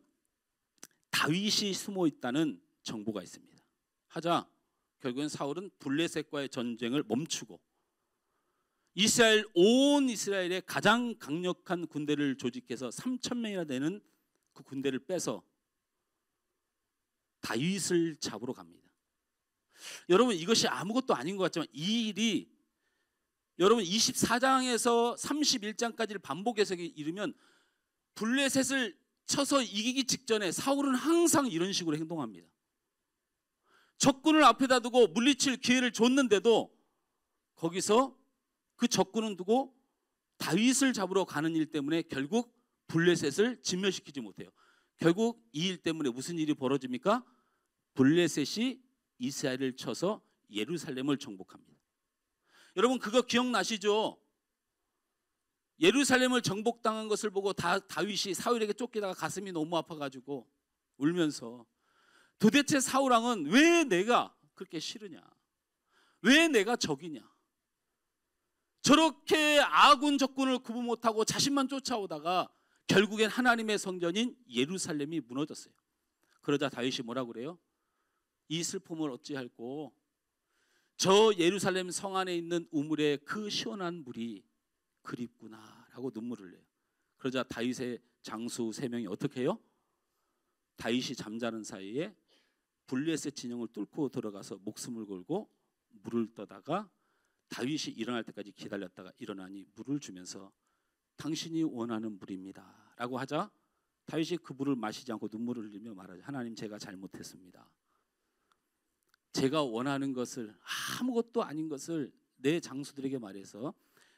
다윗이 숨어 있다는 정보가 있습니다. 하자 결국엔 사울은 블레셋과의 전쟁을 멈추고 온 이스라엘의 가장 강력한 군대를 조직해서 3,000명이나 되는 그 군대를 빼서 다윗을 잡으러 갑니다. 여러분 이것이 아무것도 아닌 것 같지만 이 일이 여러분 24장에서 31장까지를 반복해서 이르면 블레셋을 쳐서 이기기 직전에 사울은 항상 이런 식으로 행동합니다. 적군을 앞에다 두고 물리칠 기회를 줬는데도 거기서 그 적군은 두고 다윗을 잡으러 가는 일 때문에 결국 블레셋을 진멸시키지 못해요. 결국 이 일 때문에 무슨 일이 벌어집니까? 블레셋이 이스라엘을 쳐서 예루살렘을 정복합니다. 여러분 그거 기억나시죠? 예루살렘을 정복당한 것을 보고 다윗이 사울에게 쫓기다가 가슴이 너무 아파가지고 울면서 도대체 사울왕은 왜 내가 그렇게 싫으냐? 왜 내가 적이냐? 저렇게 아군 적군을 구분 못하고 자신만 쫓아오다가 결국엔 하나님의 성전인 예루살렘이 무너졌어요. 그러자 다윗이 뭐라고 그래요? 이 슬픔을 어찌할꼬? 저 예루살렘 성 안에 있는 우물의 그 시원한 물이 그립구나 라고 눈물을 내요. 그러자 다윗의 장수 3명이 어떻게 해요? 다윗이 잠자는 사이에 블레셋 진영을 뚫고 들어가서 목숨을 걸고 물을 떠다가 다윗이 일어날 때까지 기다렸다가 일어나니 물을 주면서 당신이 원하는 물입니다 라고 하자 다윗이 그 물을 마시지 않고 눈물을 흘리며 말하죠. 하나님 제가 잘못했습니다. 제가 원하는 것을 아무것도 아닌 것을 내 장수들에게 말해서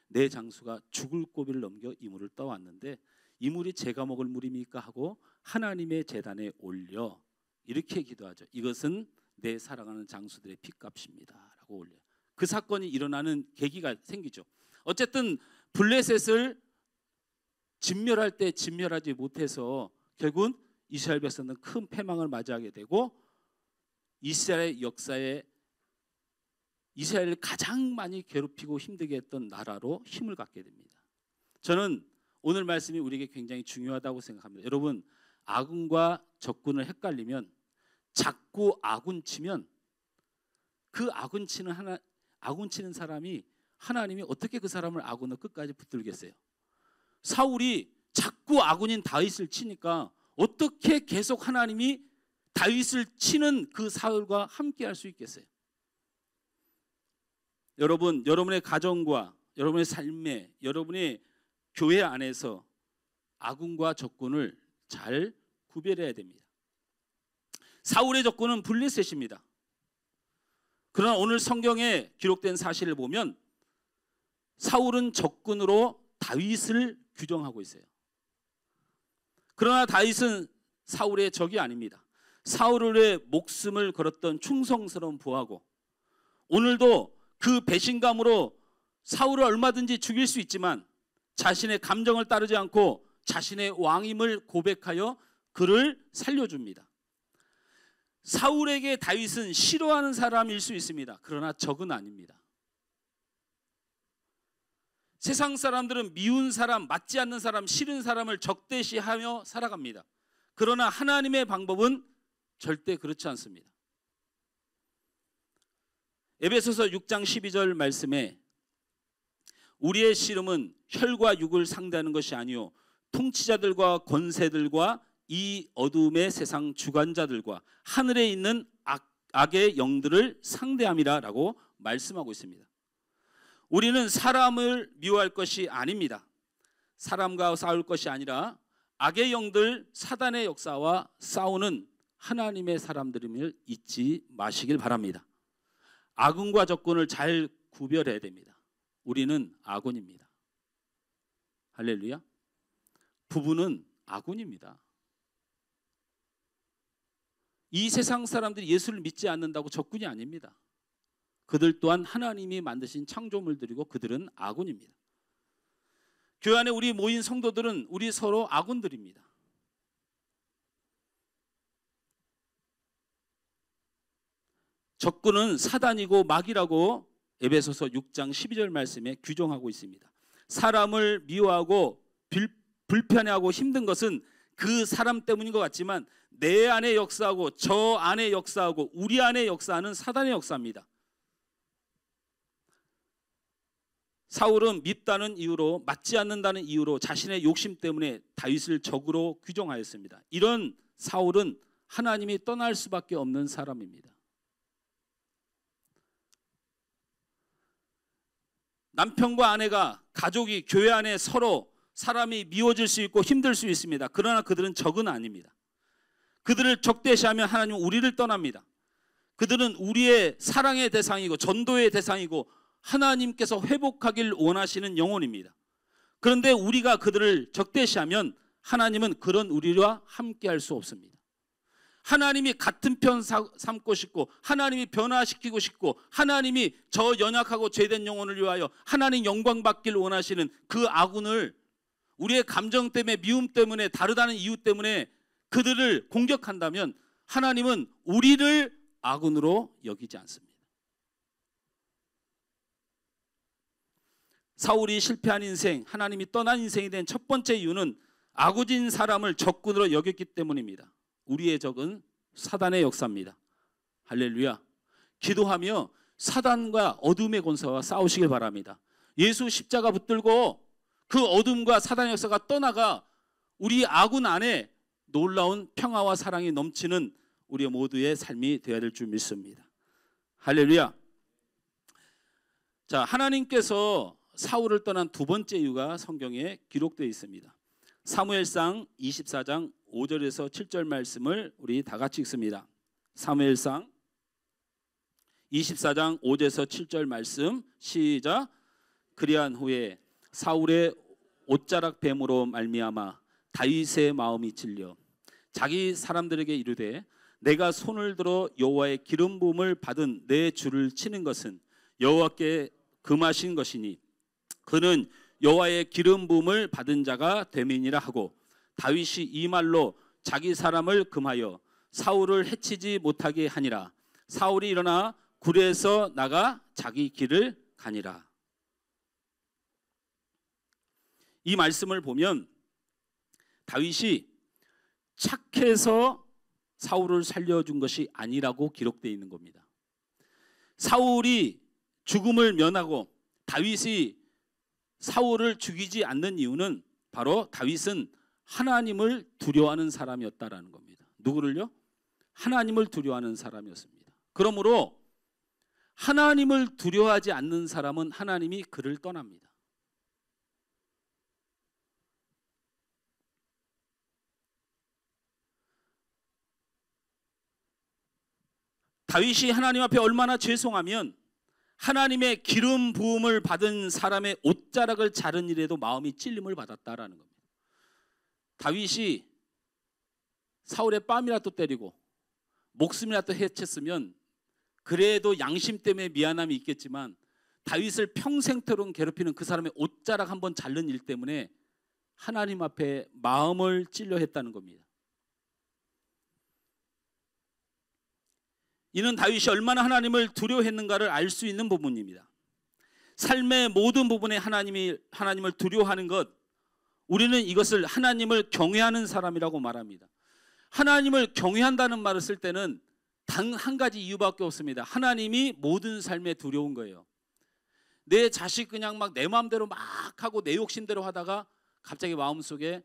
내 장수가 죽을 고비를 넘겨 이 물을 떠왔는데 이 물이 제가 먹을 물입니까 하고 하나님의 제단에 올려 이렇게 기도하죠. 이것은 내 사랑하는 장수들의 핏값입니다 라고 올려요. 그 사건이 일어나는 계기가 생기죠. 어쨌든 블레셋을 진멸할 때 진멸하지 못해서 결국은 이스라엘 백성은 큰 패망을 맞이하게 되고 이스라엘 역사에 이스라엘을 가장 많이 괴롭히고 힘들게 했던 나라로 힘을 갖게 됩니다. 저는 오늘 말씀이 우리에게 굉장히 중요하다고 생각합니다. 여러분, 아군과 적군을 헷갈리면 자꾸 아군 치면 그 아군 치는 사람이 하나님이 어떻게 그 사람을 아군으로 끝까지 붙들겠어요? 사울이 자꾸 아군인 다윗을 치니까 어떻게 계속 하나님이 다윗을 치는 그 사울과 함께 할 수 있겠어요? 여러분, 여러분의 가정과 여러분의 삶에, 여러분의 교회 안에서 아군과 적군을 잘 구별해야 됩니다. 사울의 적군은 블레셋입니다. 그러나 오늘 성경에 기록된 사실을 보면 사울은 적군으로 다윗을 규정하고 있어요. 그러나 다윗은 사울의 적이 아닙니다. 사울의 목숨을 걸었던 충성스러운 부하고, 오늘도 그 배신감으로 사울을 얼마든지 죽일 수 있지만 자신의 감정을 따르지 않고 자신의 왕임을 고백하여 그를 살려줍니다. 사울에게 다윗은 싫어하는 사람일 수 있습니다. 그러나 적은 아닙니다. 세상 사람들은 미운 사람, 맞지 않는 사람, 싫은 사람을 적대시하며 살아갑니다. 그러나 하나님의 방법은 절대 그렇지 않습니다. 에베소서 6장 12절 말씀에 우리의 씨름은 혈과 육을 상대하는 것이 아니요 통치자들과 권세들과 이 어둠의 세상 주관자들과 하늘에 있는 악의 영들을 상대함이라 라고 말씀하고 있습니다. 우리는 사람을 미워할 것이 아닙니다. 사람과 싸울 것이 아니라 악의 영들, 사단의 역사와 싸우는 하나님의 사람들임을 잊지 마시길 바랍니다. 아군과 적군을 잘 구별해야 됩니다. 우리는 아군입니다. 할렐루야. 부부는 아군입니다. 이 세상 사람들이 예수를 믿지 않는다고 적군이 아닙니다. 그들 또한 하나님이 만드신 창조물들이고 그들은 아군입니다. 교회 안에 우리 모인 성도들은 우리 서로 아군들입니다. 적군은 사단이고 마귀라고 에베소서 6장 12절 말씀에 규정하고 있습니다. 사람을 미워하고 불편해하고 힘든 것은 그 사람 때문인 것 같지만 내 안에 역사하고 저 안에 역사하고 우리 안에 역사하는 사단의 역사입니다. 사울은 밉다는 이유로, 맞지 않는다는 이유로 자신의 욕심 때문에 다윗을 적으로 규정하였습니다. 이런 사울은 하나님이 떠날 수밖에 없는 사람입니다. 남편과 아내가, 가족이, 교회 안에 서로 사람이 미워질 수 있고 힘들 수 있습니다. 그러나 그들은 적은 아닙니다. 그들을 적대시하면 하나님은 우리를 떠납니다. 그들은 우리의 사랑의 대상이고 전도의 대상이고 하나님께서 회복하길 원하시는 영혼입니다. 그런데 우리가 그들을 적대시하면 하나님은 그런 우리와 함께할 수 없습니다. 하나님이 같은 편 삼고 싶고 하나님이 변화시키고 싶고 하나님이 저 연약하고 죄된 영혼을 위하여 하나님 영광 받길 원하시는 그 아군을 우리의 감정 때문에, 미움 때문에, 다르다는 이유 때문에 그들을 공격한다면 하나님은 우리를 아군으로 여기지 않습니다. 사울이 실패한 인생, 하나님이 떠난 인생이 된 첫 번째 이유는 아구진 사람을 적군으로 여겼기 때문입니다. 우리의 적은 사단의 역사입니다. 할렐루야. 기도하며 사단과 어둠의 권세와 싸우시길 바랍니다. 예수 십자가 붙들고 그 어둠과 사단의 역사가 떠나가 우리 아군 안에 놀라운 평화와 사랑이 넘치는 우리 모두의 삶이 되어야 될 줄 믿습니다. 할렐루야. 자, 하나님께서 사울을 떠난 두 번째 이유가 성경에 기록되어 있습니다. 사무엘상 24장 5절에서 7절 말씀을 우리 다 같이 읽습니다. 사무엘상 24장 5절에서 7절 말씀 시작. 그리한 후에 사울의 옷자락 뱀으로 말미암아 다윗의 마음이 찔려 자기 사람들에게 이르되 내가 손을 들어 여호와의 기름 부음을 받은 내 주를 치는 것은 여호와께 금하신 것이니 그는 여호와의 기름 부음을 받은 자가 됨이니라 하고 다윗이 이 말로 자기 사람을 금하여 사울을 해치지 못하게 하니라. 사울이 일어나 굴에서 나가 자기 길을 가니라. 이 말씀을 보면 다윗이 착해서 사울을 살려준 것이 아니라고 기록되어 있는 겁니다. 사울이 죽음을 면하고 다윗이 사울을 죽이지 않는 이유는 바로 다윗은 하나님을 두려워하는 사람이었다라는 겁니다. 누구를요? 하나님을 두려워하는 사람이었습니다. 그러므로 하나님을 두려워하지 않는 사람은 하나님이 그를 떠납니다. 다윗이 하나님 앞에 얼마나 죄송하면 하나님의 기름 부음을 받은 사람의 옷자락을 자른 일에도 마음이 찔림을 받았다라는 겁니다. 다윗이 사울의 뺨이라도 때리고 목숨이라도 해쳤으면 그래도 양심 때문에 미안함이 있겠지만 다윗을 평생토록 괴롭히는 그 사람의 옷자락 한번 자른 일 때문에 하나님 앞에 마음을 찔려 했다는 겁니다. 이는 다윗이 얼마나 하나님을 두려워했는가를 알 수 있는 부분입니다. 삶의 모든 부분에 하나님을 두려워하는 것, 우리는 이것을 하나님을 경외하는 사람이라고 말합니다. 하나님을 경외한다는 말을 쓸 때는 단 한 가지 이유밖에 없습니다. 하나님이 모든 삶에 두려운 거예요. 내 자식 그냥 막 내 마음대로 막 하고 내 욕심대로 하다가 갑자기 마음속에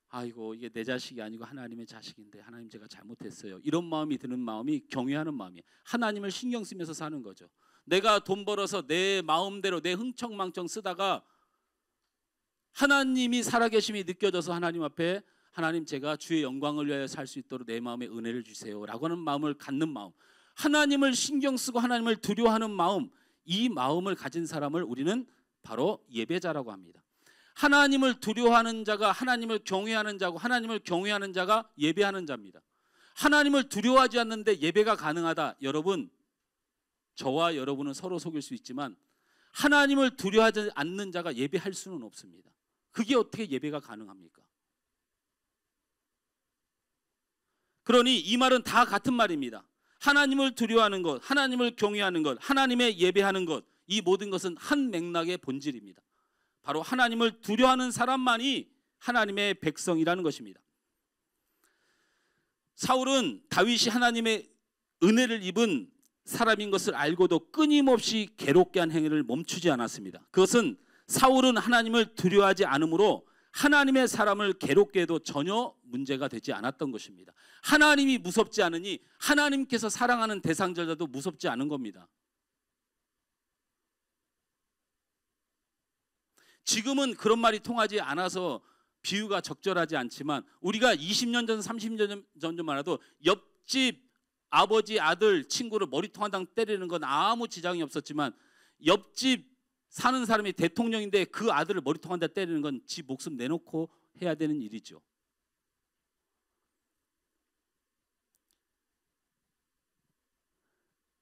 아이고 이게 내 자식이 아니고 하나님의 자식인데 하나님 제가 잘못했어요. 이런 마음이 드는 마음이 경외하는 마음이에요. 하나님을 신경 쓰면서 사는 거죠. 내가 돈 벌어서 내 마음대로 내 흥청망청 쓰다가 하나님이 살아계심이 느껴져서 하나님 앞에 하나님 제가 주의 영광을 위하여 살 수 있도록 내 마음에 은혜를 주세요 라고 하는 마음을 갖는 마음, 하나님을 신경 쓰고 하나님을 두려워하는 마음, 이 마음을 가진 사람을 우리는 바로 예배자라고 합니다. 하나님을 두려워하는 자가 하나님을 경외하는 자고 하나님을 경외하는 자가 예배하는 자입니다. 하나님을 두려워하지 않는데 예배가 가능하다. 여러분, 저와 여러분은 서로 속일 수 있지만 하나님을 두려워하지 않는 자가 예배할 수는 없습니다. 그게 어떻게 예배가 가능합니까? 그러니 이 말은 다 같은 말입니다. 하나님을 두려워하는 것, 하나님을 경외하는 것, 하나님의 예배하는 것, 이 모든 것은 한 맥락의 본질입니다. 바로 하나님을 두려워하는 사람만이 하나님의 백성이라는 것입니다. 사울은 다윗이 하나님의 은혜를 입은 사람인 것을 알고도 끊임없이 괴롭게 한 행위를 멈추지 않았습니다. 그것은 사울은 하나님을 두려워하지 않으므로 하나님의 사람을 괴롭게 해도 전혀 문제가 되지 않았던 것입니다. 하나님이 무섭지 않으니 하나님께서 사랑하는 대상자도 무섭지 않은 겁니다. 지금은 그런 말이 통하지 않아서 비유가 적절하지 않지만 우리가 20년 전, 30년 전만 해도 옆집 아버지, 아들, 친구를 머리통 한 방 때리는 건 아무 지장이 없었지만 옆집 사는 사람이 대통령인데 그 아들을 머리통 한 대 때리는 건 지 목숨 내놓고 해야 되는 일이죠.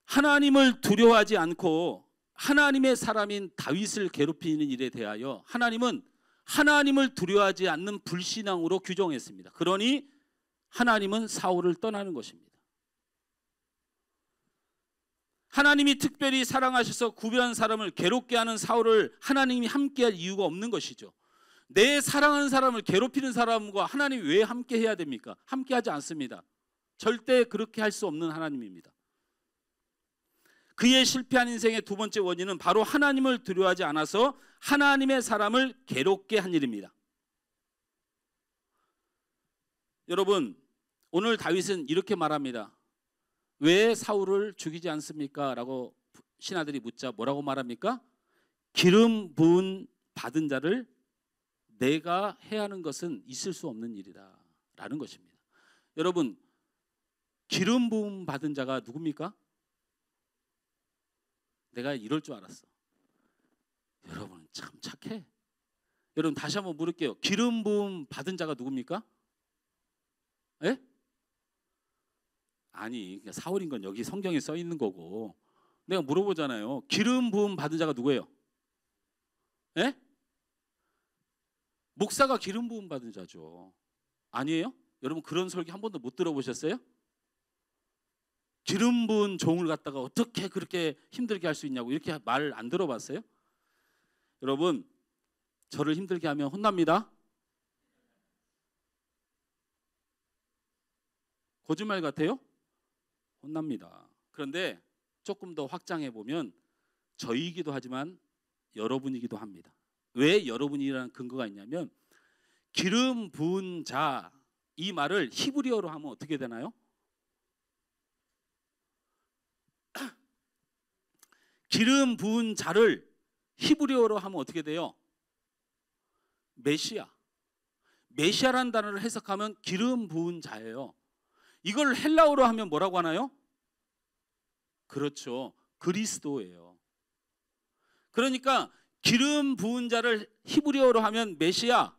하나님을 두려워하지 않고 하나님의 사람인 다윗을 괴롭히는 일에 대하여 하나님은 하나님을 두려워하지 않는 불신앙으로 규정했습니다. 그러니 하나님은 사울을 떠나는 것입니다. 하나님이 특별히 사랑하셔서 구별한 사람을 괴롭게 하는 사울을 하나님이 함께할 이유가 없는 것이죠. 내 사랑하는 사람을 괴롭히는 사람과 하나님이 왜 함께 해야 됩니까? 함께하지 않습니다. 절대 그렇게 할 수 없는 하나님입니다. 그의 실패한 인생의 두 번째 원인은 바로 하나님을 두려워하지 않아서 하나님의 사람을 괴롭게 한 일입니다. 여러분, 오늘 다윗은 이렇게 말합니다. 왜 사울을 죽이지 않습니까? 라고 신하들이 묻자 뭐라고 말합니까? 기름 부은 받은 자를 내가 해야 하는 것은 있을 수 없는 일이다 라는 것입니다. 여러분, 기름 부음 받은 자가 누굽니까? 내가 이럴 줄 알았어. 여러분 참 착해. 여러분 다시 한번 물을게요. 기름 부음 받은 자가 누굽니까? 예? 아니 사울인 건 여기 성경에 써 있는 거고 내가 물어보잖아요. 기름 부음 받은 자가 누구예요? 예? 목사가 기름 부음 받은 자죠. 아니에요? 여러분 그런 설교 한 번도 못 들어보셨어요? 기름 부은 종을 갖다가 어떻게 그렇게 힘들게 할 수 있냐고 이렇게 말 안 들어봤어요? 여러분, 저를 힘들게 하면 혼납니다. 거짓말 같아요? 혼납니다. 그런데 조금 더 확장해 보면 저이기도 하지만 여러분이기도 합니다. 왜 여러분이라는 근거가 있냐면 기름 부은 자, 이 말을 히브리어로 하면 어떻게 되나요? 기름 부은 자를 히브리어로 하면 어떻게 돼요? 메시아. 메시아라는 단어를 해석하면 기름 부은 자예요. 이걸 헬라어로 하면 뭐라고 하나요? 그렇죠. 그리스도예요. 그러니까 기름 부은 자를 히브리어로 하면 메시아,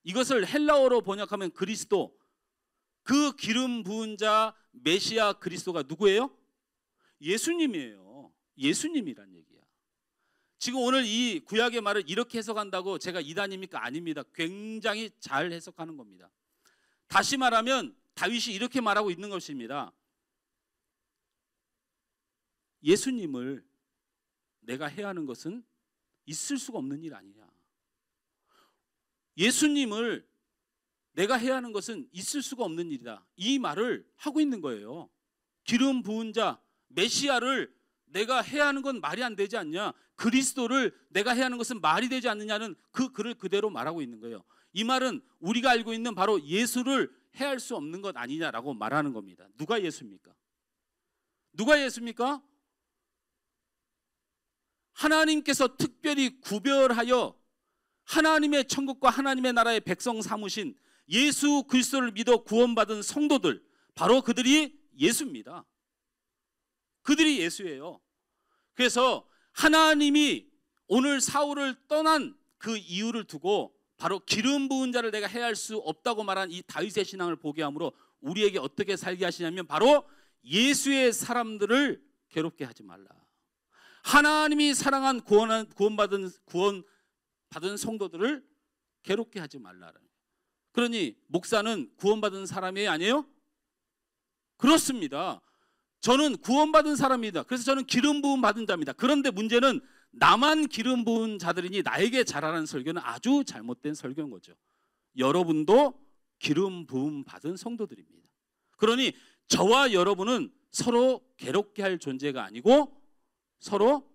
이것을 헬라어로 번역하면 그리스도. 그 기름 부은 자 메시아 그리스도가 누구예요? 예수님이에요. 예수님이란 얘기야. 지금 오늘 이 구약의 말을 이렇게 해석한다고 제가 이단입니까? 아닙니다. 굉장히 잘 해석하는 겁니다. 다시 말하면 다윗이 이렇게 말하고 있는 것입니다. 예수님을 내가 해야 하는 것은 있을 수가 없는 일 아니냐. 예수님을 내가 해야 하는 것은 있을 수가 없는 일이다. 이 말을 하고 있는 거예요. 기름 부은 자 메시아를 내가 해야 하는 건 말이 안 되지 않냐. 그리스도를 내가 해야 하는 것은 말이 되지 않느냐는 그 글을 그대로 말하고 있는 거예요. 이 말은 우리가 알고 있는 바로 예수를 해야 할 수 없는 것 아니냐라고 말하는 겁니다. 누가 예수입니까? 누가 예수입니까? 하나님께서 특별히 구별하여 하나님의 천국과 하나님의 나라의 백성 삼으신 예수 그리스도를 믿어 구원받은 성도들, 바로 그들이 예수입니다. 그들이 예수예요. 그래서 하나님이 오늘 사울을 떠난 그 이유를 두고 바로 기름 부은 자를 내가 해야 할 수 없다고 말한 이 다윗의 신앙을 보게 함으로 우리에게 어떻게 살게 하시냐면 바로 예수의 사람들을 괴롭게 하지 말라. 하나님이 사랑한 구원받은 성도들을 괴롭게 하지 말라. 그러니 목사는 구원받은 사람이 아니에요? 그렇습니다. 저는 구원받은 사람입니다. 그래서 저는 기름 부음 받은 자입니다. 그런데 문제는 나만 기름 부은 자들이니 나에게 잘하는 설교는 아주 잘못된 설교인 거죠. 여러분도 기름 부음 받은 성도들입니다. 그러니 저와 여러분은 서로 괴롭게 할 존재가 아니고 서로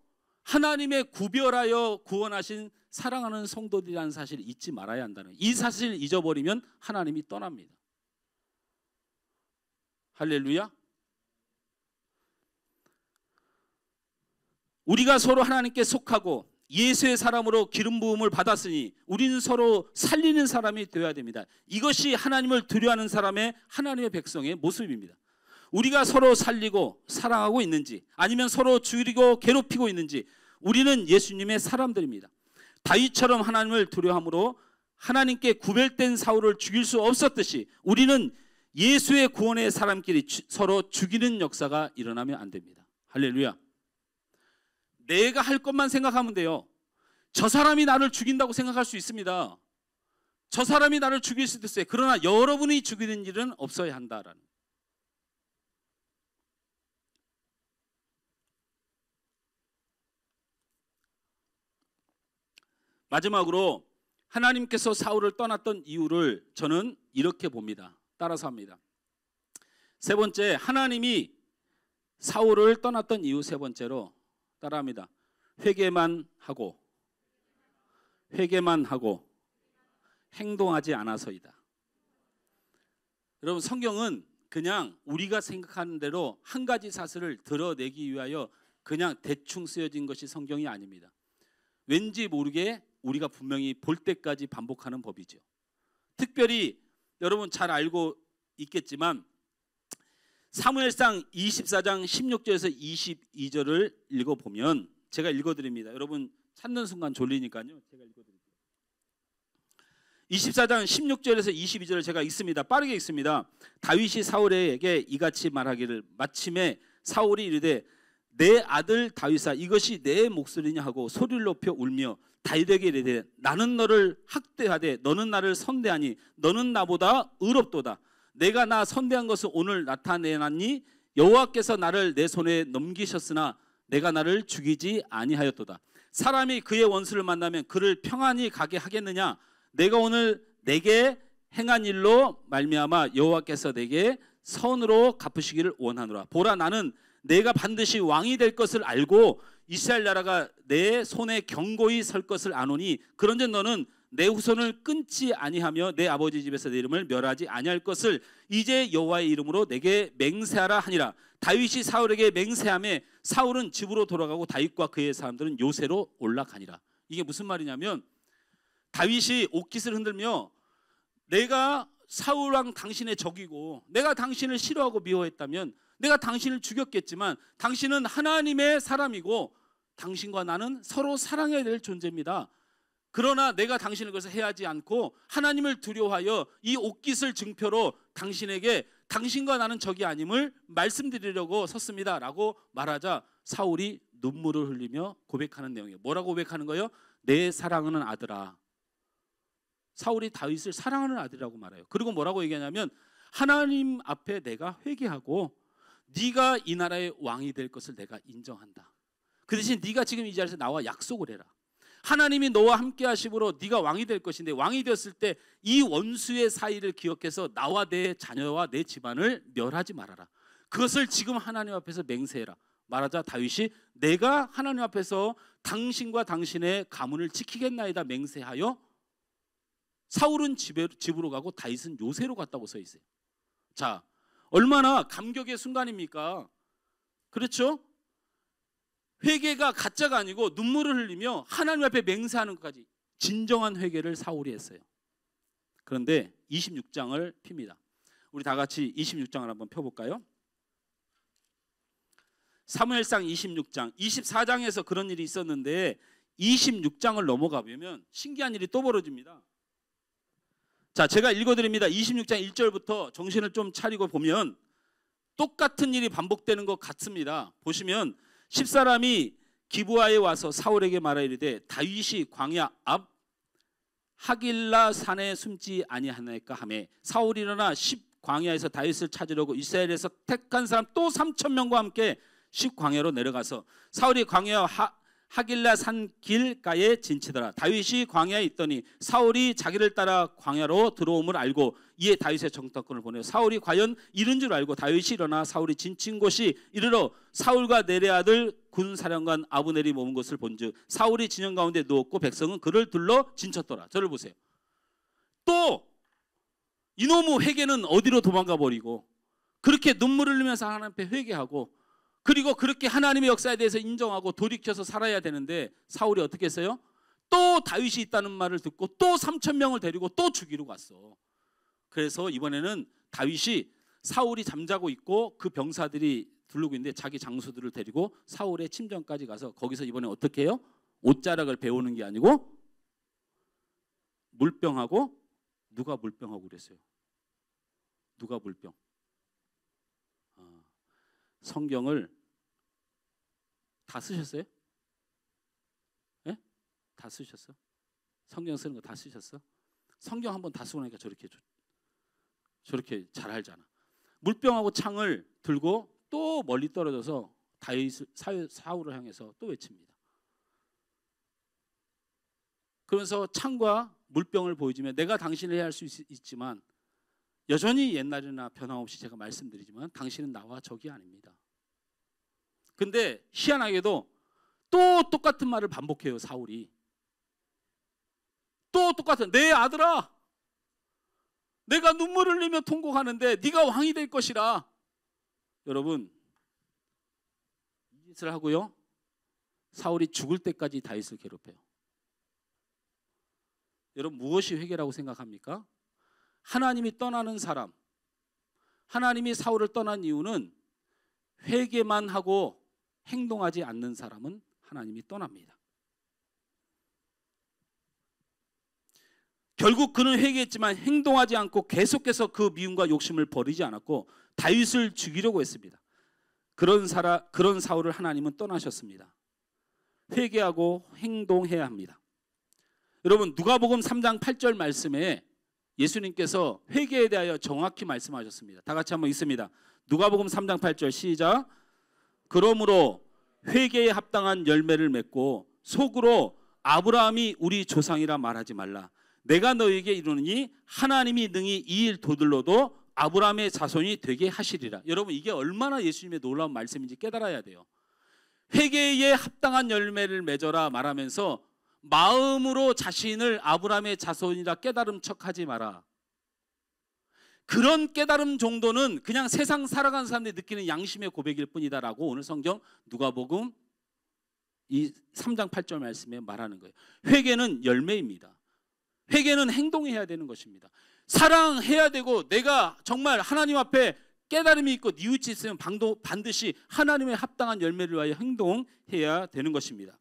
하나님의 구별하여 구원하신 사랑하는 성도들이라는 사실을 잊지 말아야 한다는, 이 사실을 잊어버리면 하나님이 떠납니다. 할렐루야. 우리가 서로 하나님께 속하고 예수의 사람으로 기름 부음을 받았으니 우리는 서로 살리는 사람이 되어야 됩니다. 이것이 하나님을 두려워하는 사람의, 하나님의 백성의 모습입니다. 우리가 서로 살리고 사랑하고 있는지 아니면 서로 죽이고 괴롭히고 있는지 우리는 예수님의 사람들입니다. 다윗처럼 하나님을 두려워함으로 하나님께 구별된 사울을 죽일 수 없었듯이 우리는 예수의 구원의 사람끼리 서로 죽이는 역사가 일어나면 안 됩니다. 할렐루야. 내가 할 것만 생각하면 돼요. 저 사람이 나를 죽인다고 생각할 수 있습니다. 저 사람이 나를 죽일 수도 있어요. 그러나 여러분이 죽이는 일은 없어야 한다라는. 마지막으로 하나님께서 사울을 떠났던 이유를 저는 이렇게 봅니다. 따라서 합니다. 세 번째, 하나님이 사울을 떠났던 이유 세 번째로 따라합니다. 회개만 하고 행동하지 않아서이다. 여러분, 성경은 그냥 우리가 생각하는 대로 한 가지 사실을 드러내기 위하여 그냥 대충 쓰여진 것이 성경이 아닙니다. 왠지 모르게 우리가 분명히 볼 때까지 반복하는 법이죠. 특별히 여러분 잘 알고 있겠지만 사무엘상 24장 16절에서 22절을 읽어보면, 제가 읽어드립니다. 여러분 찾는 순간 졸리니까요. 제가 읽어드릴게요. 24장 16절에서 22절을 제가 읽습니다. 빠르게 읽습니다. 다윗이 사울에게 이같이 말하기를, 마침에 사울이 이르되 내 아들 다윗아, 이것이 내 목소리냐 하고 소리를 높여 울며 다윗에게 이르되 나는 너를 학대하되 너는 나를 선대하니 너는 나보다 의롭도다. 내가 나 선대한 것을 오늘 나타내놨니? 여호와께서 나를 내 손에 넘기셨으나 내가 나를 죽이지 아니하였도다. 사람이 그의 원수를 만나면 그를 평안히 가게 하겠느냐? 내가 오늘 내게 행한 일로 말미암아 여호와께서 내게 선으로 갚으시기를 원하노라. 보라, 나는 내가 반드시 왕이 될 것을 알고 이스라엘 나라가 내 손에 견고히 설 것을 아노니 그런즉 너는 내 후손을 끊지 아니하며 내 아버지 집에서 내 이름을 멸하지 아니할 것을 이제 여호와의 이름으로 내게 맹세하라 하니라. 다윗이 사울에게 맹세하매 사울은 집으로 돌아가고 다윗과 그의 사람들은 요새로 올라가니라. 이게 무슨 말이냐면 다윗이 옷깃을 흔들며 내가 사울 왕 당신의 적이고 내가 당신을 싫어하고 미워했다면 내가 당신을 죽였겠지만 당신은 하나님의 사람이고 당신과 나는 서로 사랑해야 될 존재입니다. 그러나 내가 당신을 그것을 해하지 않고 하나님을 두려워하여 이 옷깃을 증표로 당신에게 당신과 나는 적이 아님을 말씀드리려고 섰습니다 라고 말하자 사울이 눈물을 흘리며 고백하는 내용이에요. 뭐라고 고백하는 거예요? 내 사랑하는 아들아. 사울이 다윗을 사랑하는 아들이라고 말해요. 그리고 뭐라고 얘기하냐면 하나님 앞에 내가 회개하고 네가 이 나라의 왕이 될 것을 내가 인정한다. 그 대신 네가 지금 이 자리에서 나와 약속을 해라. 하나님이 너와 함께 하심으로 네가 왕이 될 것인데 왕이 되었을 때 이 원수의 사이를 기억해서 나와 내 자녀와 내 집안을 멸하지 말아라. 그것을 지금 하나님 앞에서 맹세해라. 말하자 다윗이 내가 하나님 앞에서 당신과 당신의 가문을 지키겠나이다 맹세하여 사울은 집으로 가고 다윗은 요새로 갔다고 써 있어요. 자, 얼마나 감격의 순간입니까? 그렇죠? 회개가 가짜가 아니고 눈물을 흘리며 하나님 앞에 맹세하는 것까지 진정한 회개를 사울이 했어요. 그런데 26장을 핍니다. 우리 다 같이 26장을 한번 펴볼까요? 사무엘상 26장 24장에서 그런 일이 있었는데 26장을 넘어가 보면 신기한 일이 또 벌어집니다. 자, 제가 읽어드립니다. 26장 1절부터 정신을 좀 차리고 보면 똑같은 일이 반복되는 것 같습니다. 보시면 10사람이 기브아에 와서 사울에게 말하이르되 다윗이 광야 앞 하길라 산에 숨지 아니하나이까 하매 사울이 일어나 10 광야에서 다윗을 찾으려고 이스라엘에서 택한 사람 또 3,000명과 함께 10 광야로 내려가서 사울이 광야 하길라 산 길가에 진치더라. 다윗이 광야에 있더니 사울이 자기를 따라 광야로 들어옴을 알고 이에 다윗의 정탐꾼을 보내어 사울이 과연 이른 줄 알고 다윗이 일어나 사울이 진친 곳이 이르러 사울과 내레 아들 군사령관 아브넬이 머문 것을 본즉 사울이 진영 가운데 누웠고 백성은 그를 둘러 진쳤더라. 저를 보세요. 또 이놈의 회개는 어디로 도망가 버리고 그렇게 눈물을 흘리면서 하나님 앞에 회개하고 그리고 그렇게 하나님의 역사에 대해서 인정하고 돌이켜서 살아야 되는데 사울이 어떻게 했어요? 또 다윗이 있다는 말을 듣고 또 3,000명을 데리고 또 죽이러 갔어. 그래서 이번에는 다윗이 사울이 잠자고 있고 그 병사들이 두르고 있는데 자기 장수들을 데리고 사울의 침전까지 가서 거기서 이번에 어떻게 해요? 옷자락을 베우는 게 아니고 물병하고 누가 물병하고 그랬어요? 누가 물병? 성경을 다 쓰셨어요? 예? 다 쓰셨어? 성경 쓰는 거 다 쓰셨어? 성경 한번 다 쓰고 나니까 저렇게 잘 알잖아. 물병하고 창을 들고 또 멀리 떨어져서 다윗을 사울을 향해서 또 외칩니다. 그러면서 창과 물병을 보여주면 내가 당신을 해야 할 수 있지만 여전히 옛날이나 변함없이 제가 말씀드리지만 당신은 나와 적이 아닙니다. 근데 희한하게도 또 똑같은 말을 반복해요. 사울이 또 똑같은 내 아들아 내가 눈물을 흘리며 통곡하는데 네가 왕이 될 것이라. 여러분 이 짓을 하고요 사울이 죽을 때까지 다윗을 괴롭혀요. 여러분 무엇이 회개라고 생각합니까? 하나님이 떠나는 사람, 하나님이 사울을 떠난 이유는 회개만 하고 행동하지 않는 사람은 하나님이 떠납니다. 결국 그는 회개했지만 행동하지 않고 계속해서 그 미움과 욕심을 버리지 않았고 다윗을 죽이려고 했습니다. 그런 사울을 하나님은 떠나셨습니다. 회개하고 행동해야 합니다. 여러분 누가복음 3장 8절 말씀에 예수님께서 회개에 대하여 정확히 말씀하셨습니다. 다 같이 한번 읽습니다. 누가복음 3장 8절 시작. 그러므로 회개에 합당한 열매를 맺고 속으로 아브라함이 우리 조상이라 말하지 말라. 내가 너에게 이르노니 하나님이 능히 이 일 도들러도 아브라함의 자손이 되게 하시리라. 여러분, 이게 얼마나 예수님의 놀라운 말씀인지 깨달아야 돼요. 회개에 합당한 열매를 맺어라 말하면서 마음으로 자신을 아브라함의 자손이라 깨달음 척하지 마라. 그런 깨달음 정도는 그냥 세상 살아가는 사람들이 느끼는 양심의 고백일 뿐이다라고 오늘 성경 누가복음 이 3장 8절 말씀에 말하는 거예요. 회개는 열매입니다. 회개는 행동해야 되는 것입니다. 사랑해야 되고 내가 정말 하나님 앞에 깨달음이 있고 뉘우치 있으면 반드시 하나님의 합당한 열매를 위하여 행동해야 되는 것입니다.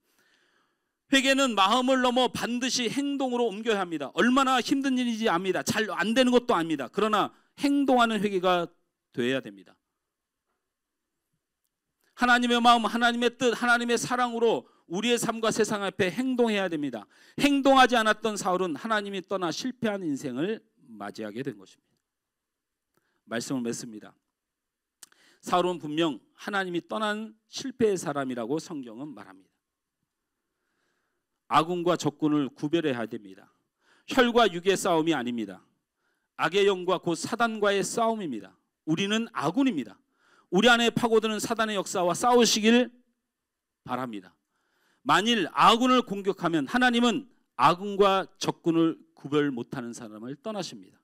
회개는 마음을 넘어 반드시 행동으로 옮겨야 합니다. 얼마나 힘든 일인지 압니다. 잘 안 되는 것도 압니다. 그러나 행동하는 회개가 돼야 됩니다. 하나님의 마음, 하나님의 뜻, 하나님의 사랑으로 우리의 삶과 세상 앞에 행동해야 됩니다. 행동하지 않았던 사울은 하나님이 떠나 실패한 인생을 맞이하게 된 것입니다. 말씀을 맺습니다. 사울은 분명 하나님이 떠난 실패의 사람이라고 성경은 말합니다. 아군과 적군을 구별해야 됩니다. 혈과 육의 싸움이 아닙니다. 악의 영과 곧 사단과의 싸움입니다. 우리는 아군입니다. 우리 안에 파고드는 사단의 역사와 싸우시길 바랍니다. 만일 아군을 공격하면 하나님은 아군과 적군을 구별 못하는 사람을 떠나십니다.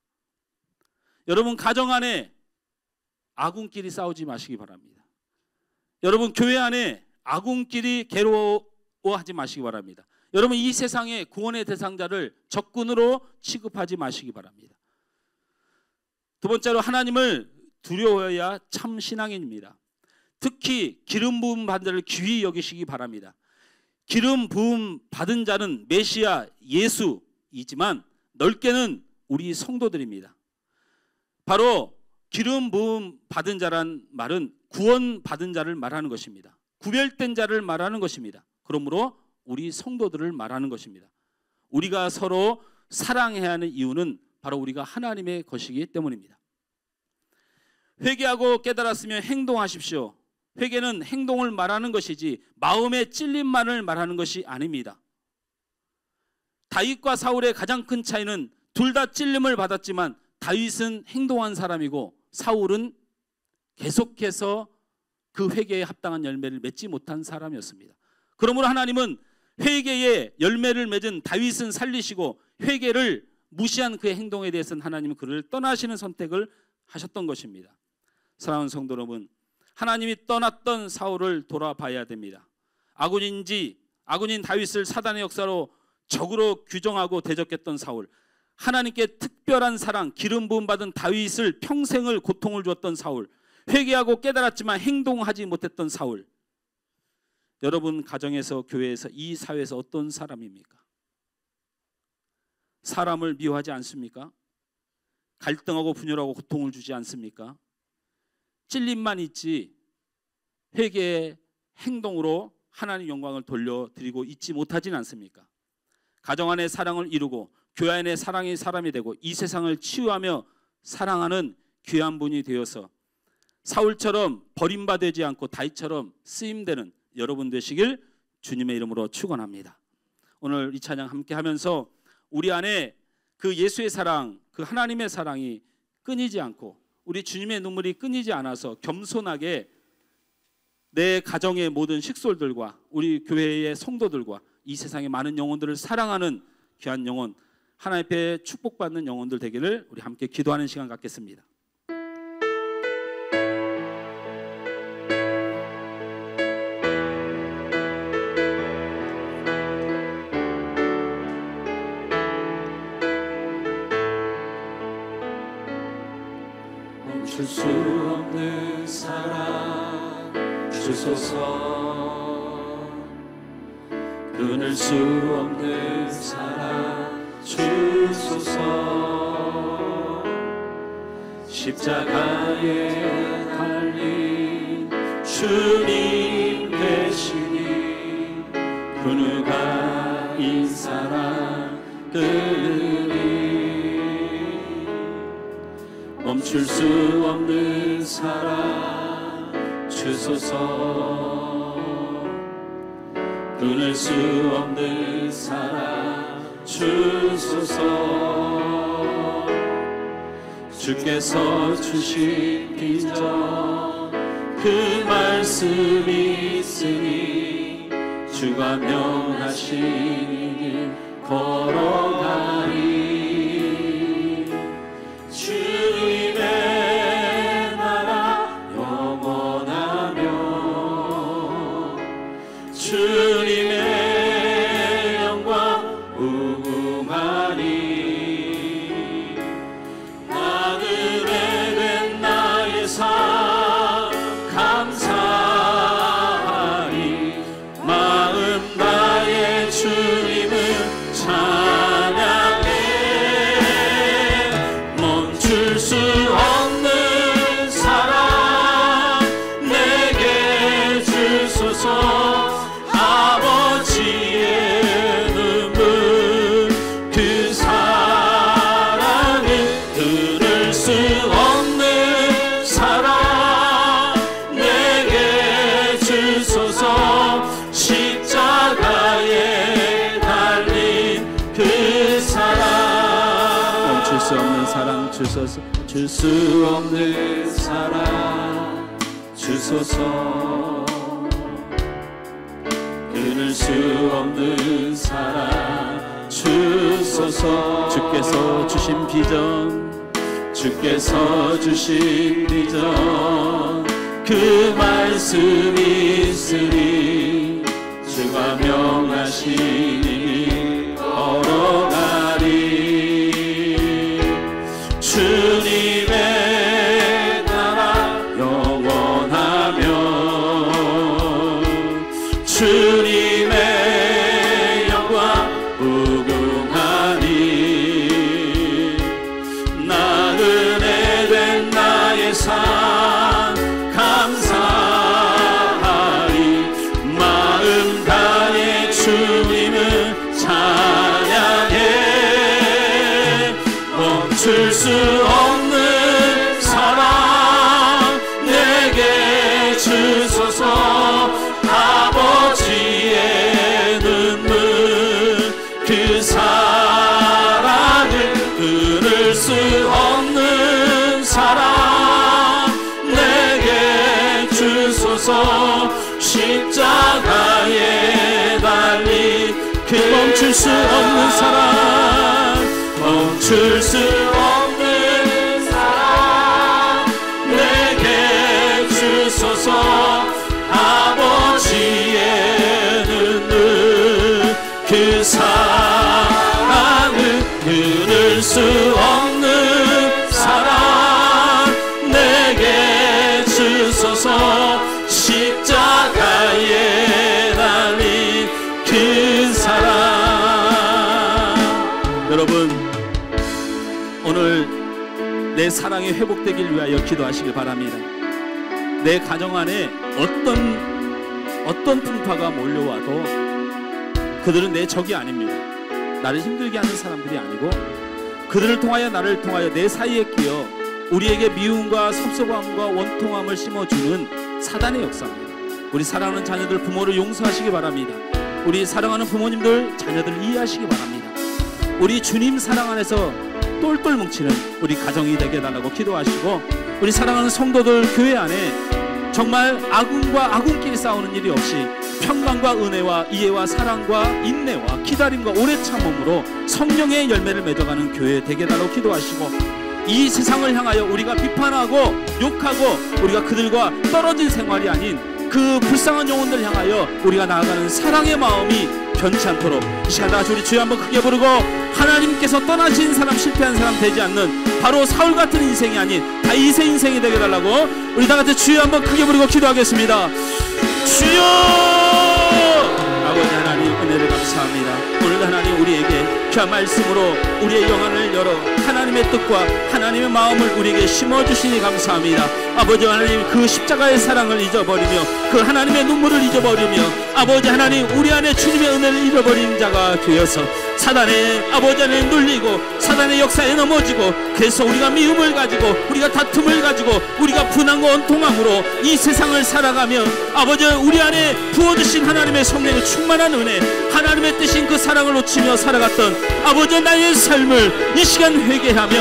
여러분, 가정 안에 아군끼리 싸우지 마시기 바랍니다. 여러분, 교회 안에 아군끼리 괴로워하지 마시기 바랍니다. 여러분, 이 세상의 구원의 대상자를 적군으로 취급하지 마시기 바랍니다. 두 번째로, 하나님을 두려워해야 참 신앙인입니다. 특히 기름 부음 받은 자를 귀히 여기시기 바랍니다. 기름 부음 받은 자는 메시아 예수이지만 넓게는 우리 성도들입니다. 바로 기름 부음 받은 자란 말은 구원 받은 자를 말하는 것입니다. 구별된 자를 말하는 것입니다. 그러므로 우리 성도들을 말하는 것입니다. 우리가 서로 사랑해야 하는 이유는 바로 우리가 하나님의 것이기 때문입니다. 회개하고 깨달았으면 행동하십시오. 회개는 행동을 말하는 것이지 마음의 찔림만을 말하는 것이 아닙니다. 다윗과 사울의 가장 큰 차이는 둘 다 찔림을 받았지만 다윗은 행동한 사람이고 사울은 계속해서 그 회개에 합당한 열매를 맺지 못한 사람이었습니다. 그러므로 하나님은 회개의 열매를 맺은 다윗은 살리시고 회개를 무시한 그의 행동에 대해서는 하나님은 그를 떠나시는 선택을 하셨던 것입니다. 사랑하는 성도 여러분, 하나님이 떠났던 사울을 돌아봐야 됩니다. 아군인 다윗을 사단의 역사로 적으로 규정하고 대적했던 사울, 하나님께 특별한 사랑, 기름 부음 받은 다윗을 평생을 고통을 주었던 사울, 회개하고 깨달았지만 행동하지 못했던 사울. 여러분 가정에서, 교회에서, 이 사회에서 어떤 사람입니까? 사람을 미워하지 않습니까? 갈등하고 분열하고 고통을 주지 않습니까? 찔림만 있지 회개의 행동으로 하나님 영광을 돌려드리고 있지 못하지는 않습니까? 가정 안에 사랑을 이루고 교회 안에 사랑의 사람이 되고 이 세상을 치유하며 사랑하는 귀한 분이 되어서 사울처럼 버림받지 않고 다윗처럼 쓰임되는 여러분 되시길 주님의 이름으로 축원합니다. 오늘 이 찬양 함께 하면서 우리 안에 그 예수의 사랑, 그 하나님의 사랑이 끊이지 않고 우리 주님의 눈물이 끊이지 않아서 겸손하게 내 가정의 모든 식솔들과 우리 교회의 성도들과 이 세상의 많은 영혼들을 사랑하는 귀한 영혼, 하나님 앞에 축복받는 영혼들 되기를 우리 함께 기도하는 시간 갖겠습니다. 멈출 수 없는 사랑 주소서, 끊을 수 없는 사랑 주소서. 십자가에 달린 주님 되시니 그 누가 이 사랑 끊으리. 멈출 수 없는 사랑 주소서. 끊을 수 없는 사랑 주소서. 주께서 주신 비전 그 말씀이 있으니 주가 명하신 길 걸어가리. 주님의 나라 영원하며 주님의 영광 무궁하니. 나들에 된 나의 삶 감사하니 마음 나의 주님을 찬양해. 멈출 수 없는 사랑 내게 주소서. 아버지의 눈물 그 사랑을 들을 수 없는 사랑 내게 주소서. 십자가에 달린 그 사랑. 멈출 수 없는 사랑 주소서. 줄 수 없는 사랑 주소서. 끊을 수 없는 사랑 주소서. 주께서 주신 비전 주께서 주신 비전 그 말씀이 있으니 주가 명하시니 걸어가리. 주님의 나라 영원하며 주님의 영광 무궁하니. 나그네 된 나의 삶 감사하리. 마음 다해 주님을 찬양해. 멈출 수 없는 사랑 내게 주소서. 아버지의 눈물 그 사랑을 끊을 수 없는 사랑 내게 주소서. 십자가에 달린 그 멈출 수 없는 사랑 멈출 수 없는 사랑 내게 주소서. 아버지의 눈물 그 사랑을 끊을 수 없는 사랑 내게 주소서. 십자가에 달린 그 사랑. 여러분 오늘 내 사랑이 회복되길 위하여 기도하시길 바랍니다. 내 가정 안에 어떤 풍파가 몰려와도 그들은 내 적이 아닙니다. 나를 힘들게 하는 사람들이 아니고 그들을 통하여 나를 통하여 내 사이에 끼어 우리에게 미움과 섭섭함과 원통함을 심어주는 사단의 역사입니다. 우리 사랑하는 자녀들 부모를 용서하시기 바랍니다. 우리 사랑하는 부모님들 자녀들을 이해하시기 바랍니다. 우리 주님 사랑 안에서 똘똘 뭉치는 우리 가정이 되게 해달라고 기도하시고 우리 사랑하는 성도들 교회 안에 정말 아군과 아군끼리 싸우는 일이 없이 평강과 은혜와 이해와 사랑과 인내와 기다림과 오래 참음으로 성령의 열매를 맺어가는 교회 되게 해달라고 기도하시고 이 세상을 향하여 우리가 비판하고 욕하고 우리가 그들과 떨어진 생활이 아닌 그 불쌍한 영혼들 향하여 우리가 나아가는 사랑의 마음이 변치 않도록 이 시간 다같이 우리 주여 한번 크게 부르고 하나님께서 떠나신 사람 실패한 사람 되지 않는 바로 사울 같은 인생이 아닌 다윗의 인생이 되게 해달라고 우리 다같이 주여 한번 크게 부르고 기도하겠습니다. 주여 아버지 하나님 은혜를 감사합니다. 오늘 하나님 우리에게 귀한 말씀으로 우리의 영안을 열어 하나님의 뜻과 하나님의 마음을 우리에게 심어주시니 감사합니다. 아버지 하나님 그 십자가의 사랑을 잊어버리며 그 하나님의 눈물을 잊어버리며 아버지 하나님 우리 안에 주님의 은혜를 잃어버린 자가 되어서 사단의 아버지 안에 눌리고 사단의 역사에 넘어지고, 그래서 우리가 미움을 가지고 우리가 다툼을 가지고 우리가 분한과 원통함으로 이 세상을 살아가며 아버지 우리 안에 부어주신 하나님의 성령의 충만한 은혜, 하나님의 뜻인 그 사랑을 놓치며 살아갔던 아버지 나의 삶을 이 시간 회개하며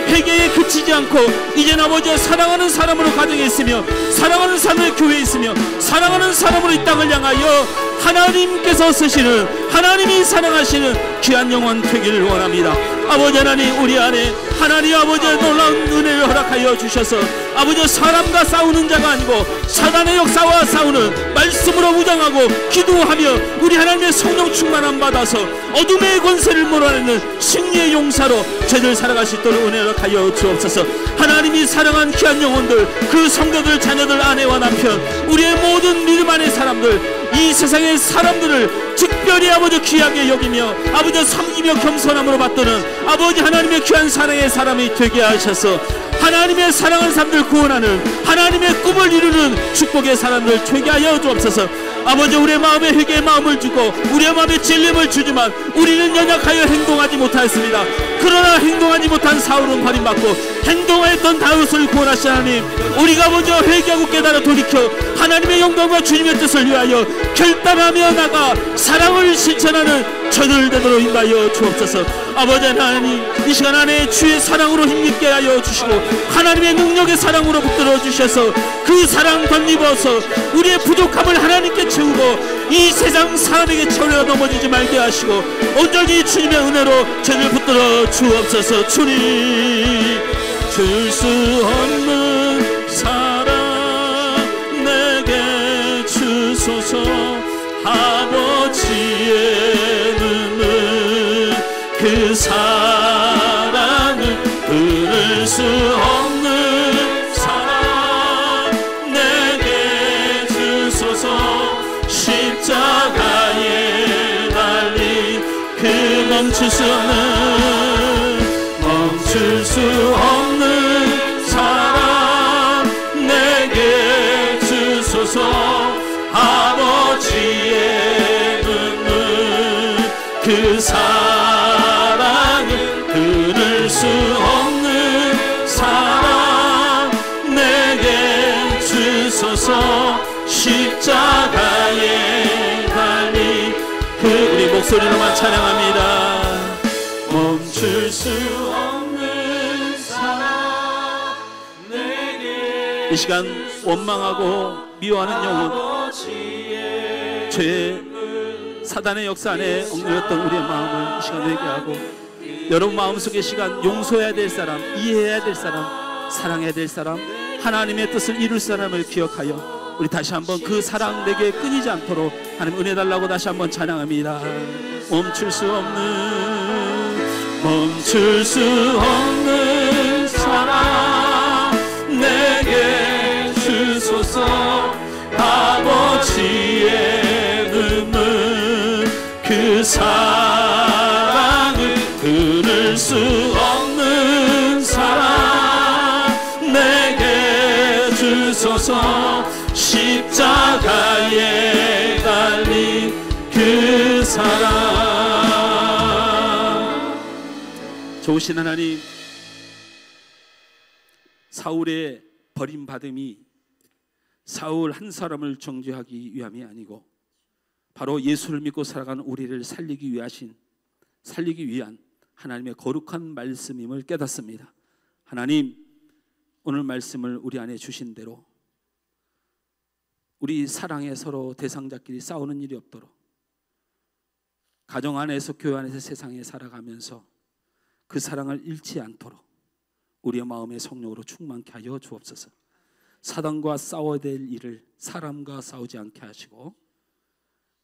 회개에 그치지 않고 이젠 아버지 사랑하는 사람으로 가정에 있으며 사랑하는 사람의 교회에 있으며 사랑하는 사람으로 이 땅을 향하여 하나님께서 쓰시는, 하나님이 사랑하시는 귀한 영혼 되기를 원합니다. 아버지 하나님, 우리 안에 하나님 아버지의 놀라운 은혜를 허락하여 주셔서 아버지 사람과 싸우는 자가 아니고 사단의 역사와 싸우는 말씀으로 무장하고 기도하며 우리 하나님의 성령 충만함 받아서 어둠의 권세를 몰아내는 승리의 용사로 저희들 살아갈 수 있도록 은혜를 허락하여 주옵소서. 하나님이 사랑한 귀한 영혼들, 그 성도들, 자녀들, 아내와 남편, 우리의 모든 믿음 안의 사람들, 이 세상의 사람들을 특별히 아버지 귀하게 여기며 아버지 섬기며 겸손함으로 받드는 아버지 하나님의 귀한 사랑의 사람이 되게 하셔서 하나님의 사랑하는 사람들 구원하는, 하나님의 꿈을 이루는 축복의 사람들 되게 하여 주옵소서. 아버지 우리의 마음에 회개의 마음을 주고 우리의 마음에 진림을 주지만 우리는 연약하여 행동하지 못하였습니다. 그러나 행동하지 못한 사울은 버림받고 행동하였던 다윗을 구원하신 하나님, 우리가 먼저 회개하고 깨달아 돌이켜 하나님의 영광과 주님의 뜻을 위하여 결단하며 나가 사랑을 실천하는 저들 되도록 인도하여 주옵소서. 아버지 하나님, 이 시간 안에 주의 사랑으로 힘있게 하여 주시고 하나님의 능력의 사랑으로 붙들어 주셔서 그 사랑 덧입어서 우리의 부족함을 하나님께 채우고 이 세상 사람에게 처려 넘어지지 말게 하시고 온전히 주님의 은혜로 저를 붙들어 주옵소서. 주님, 줄 수 없는 사랑 내게 주소서. 아버지의 눈은 그 사랑을 끊을 수 없는 사랑 내게 주소서. 십자가에 달린 그 멈출 수 없는 사랑 내게 주소서. 아버지의 눈은 그 사랑을 끊을 수 없는 사랑 내게 주소서. 십자가에 달린 그 우리 목소리로만 찬양합니다. 멈출 수 없는 사랑 내게. 이 시간 원망하고 미워하는 영혼, 죄의 사단의 역사 안에 얽매였던 우리의 마음을 이 시간 회개하고 여러분 마음속에 시간 용서해야 될 사람, 이해해야 될 사람, 사랑해야 될 사람, 하나님의 뜻을 이룰 사람을 기억하여 우리 다시 한번 그 사랑 내게 끊이지 않도록 하나님 은혜 달라고 다시 한번 찬양합니다. 멈출 수 없는 사랑 내게 주소서. 아버지의 눈은 그 사랑을 끊을 수 없는 사랑 내게 주소서. 십자가에 달린 그 사랑. 좋으신 하나님, 사울의 버림받음이 사울 한 사람을 정죄하기 위함이 아니고 바로 예수를 믿고 살아가는 우리를 살리기 위한 하나님의 거룩한 말씀임을 깨닫습니다. 하나님, 오늘 말씀을 우리 안에 주신 대로 우리 사랑에 서로 대상자끼리 싸우는 일이 없도록 가정 안에서 교회 안에서 세상에 살아가면서 그 사랑을 잃지 않도록 우리의 마음의 성령으로 충만케 하여 주옵소서. 사단과 싸워야 될 일을 사람과 싸우지 않게 하시고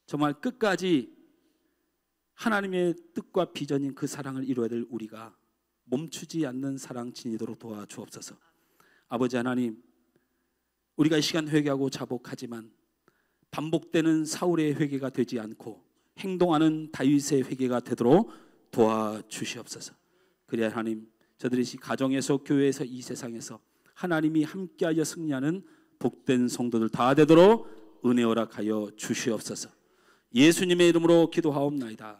정말 끝까지 하나님의 뜻과 비전인 그 사랑을 이루어야 될 우리가 멈추지 않는 사랑 지니도록 도와주옵소서. 아버지 하나님, 우리가 이 시간 회개하고 자복하지만 반복되는 사울의 회개가 되지 않고 행동하는 다윗의 회개가 되도록 도와주시옵소서. 그래야 하나님, 저들이 가정에서 교회에서 이 세상에서 하나님이 함께하여 승리하는 복된 성도들 다 되도록 은혜 허락하여 주시옵소서. 예수님의 이름으로 기도하옵나이다.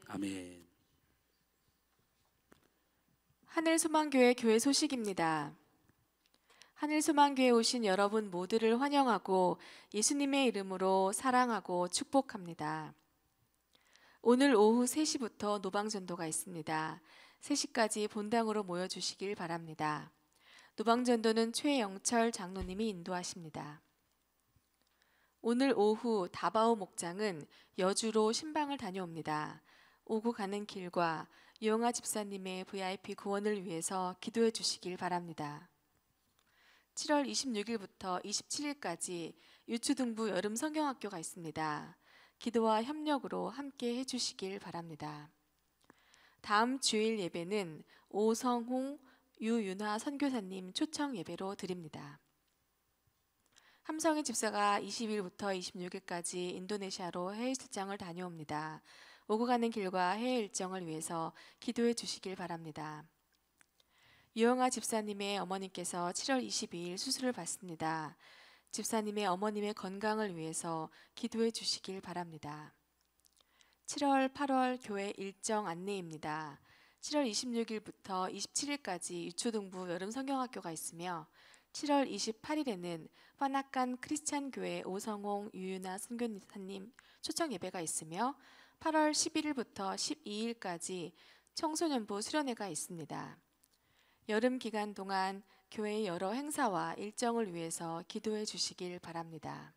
아멘. 하늘소망교회 교회 소식입니다. 하늘소망교회에 오신 여러분 모두를 환영하고 예수님의 이름으로 사랑하고 축복합니다. 오늘 오후 3시부터 노방전도가 있습니다. 3시까지 본당으로 모여주시길 바랍니다. 노방전도는 최영철 장로님이 인도하십니다. 오늘 오후 다바오 목장은 여주로 신방을 다녀옵니다. 오고 가는 길과 유영아 집사님의 VIP 구원을 위해서 기도해 주시길 바랍니다. 7월 26일부터 27일까지 유추등부 여름 성경학교가 있습니다. 기도와 협력으로 함께 해주시길 바랍니다. 다음 주일 예배는 오성홍, 유윤화 선교사님 초청 예배로 드립니다. 함성희 집사가 20일부터 26일까지 인도네시아로 해외 출장을 다녀옵니다. 오고 가는 길과 해외 일정을 위해서 기도해 주시길 바랍니다. 유영아 집사님의 어머님께서 7월 22일 수술을 받습니다. 집사님의 어머님의 건강을 위해서 기도해 주시길 바랍니다. 7월, 8월 교회 일정 안내입니다. 7월 26일부터 27일까지 유초등부 여름 성경학교가 있으며 7월 28일에는 파나칸 크리스찬 교회 오성홍 유윤아 선교사님 초청 예배가 있으며 8월 11일부터 12일까지 청소년부 수련회가 있습니다. 여름 기간 동안 교회의 여러 행사와 일정을 위해서 기도해 주시길 바랍니다.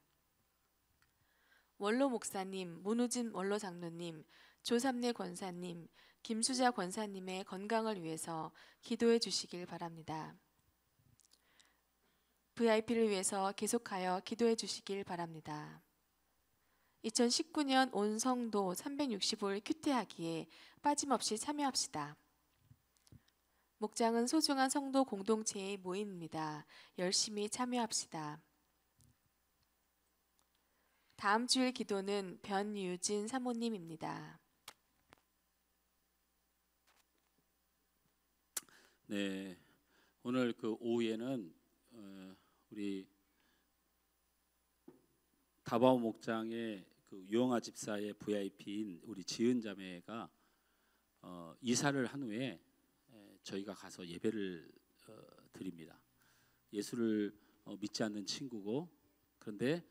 원로 목사님, 문우진 원로 장로님, 조삼례 권사님, 김수자 권사님의 건강을 위해서 기도해 주시길 바랍니다. VIP를 위해서 계속하여 기도해 주시길 바랍니다. 2019년 온 성도 365일 큐티하기에 빠짐없이 참여합시다. 목장은 소중한 성도 공동체의 모임입니다. 열심히 참여합시다. 다음 주일 기도는 변유진 사모님입니다. 네, 오늘 그 오후에는 우리 다바오 목장의 그 유영아 집사의 VIP인 우리 지은 자매가 이사를 한 후에 저희가 가서 예배를 드립니다. 예수를 믿지 않는 친구고, 그런데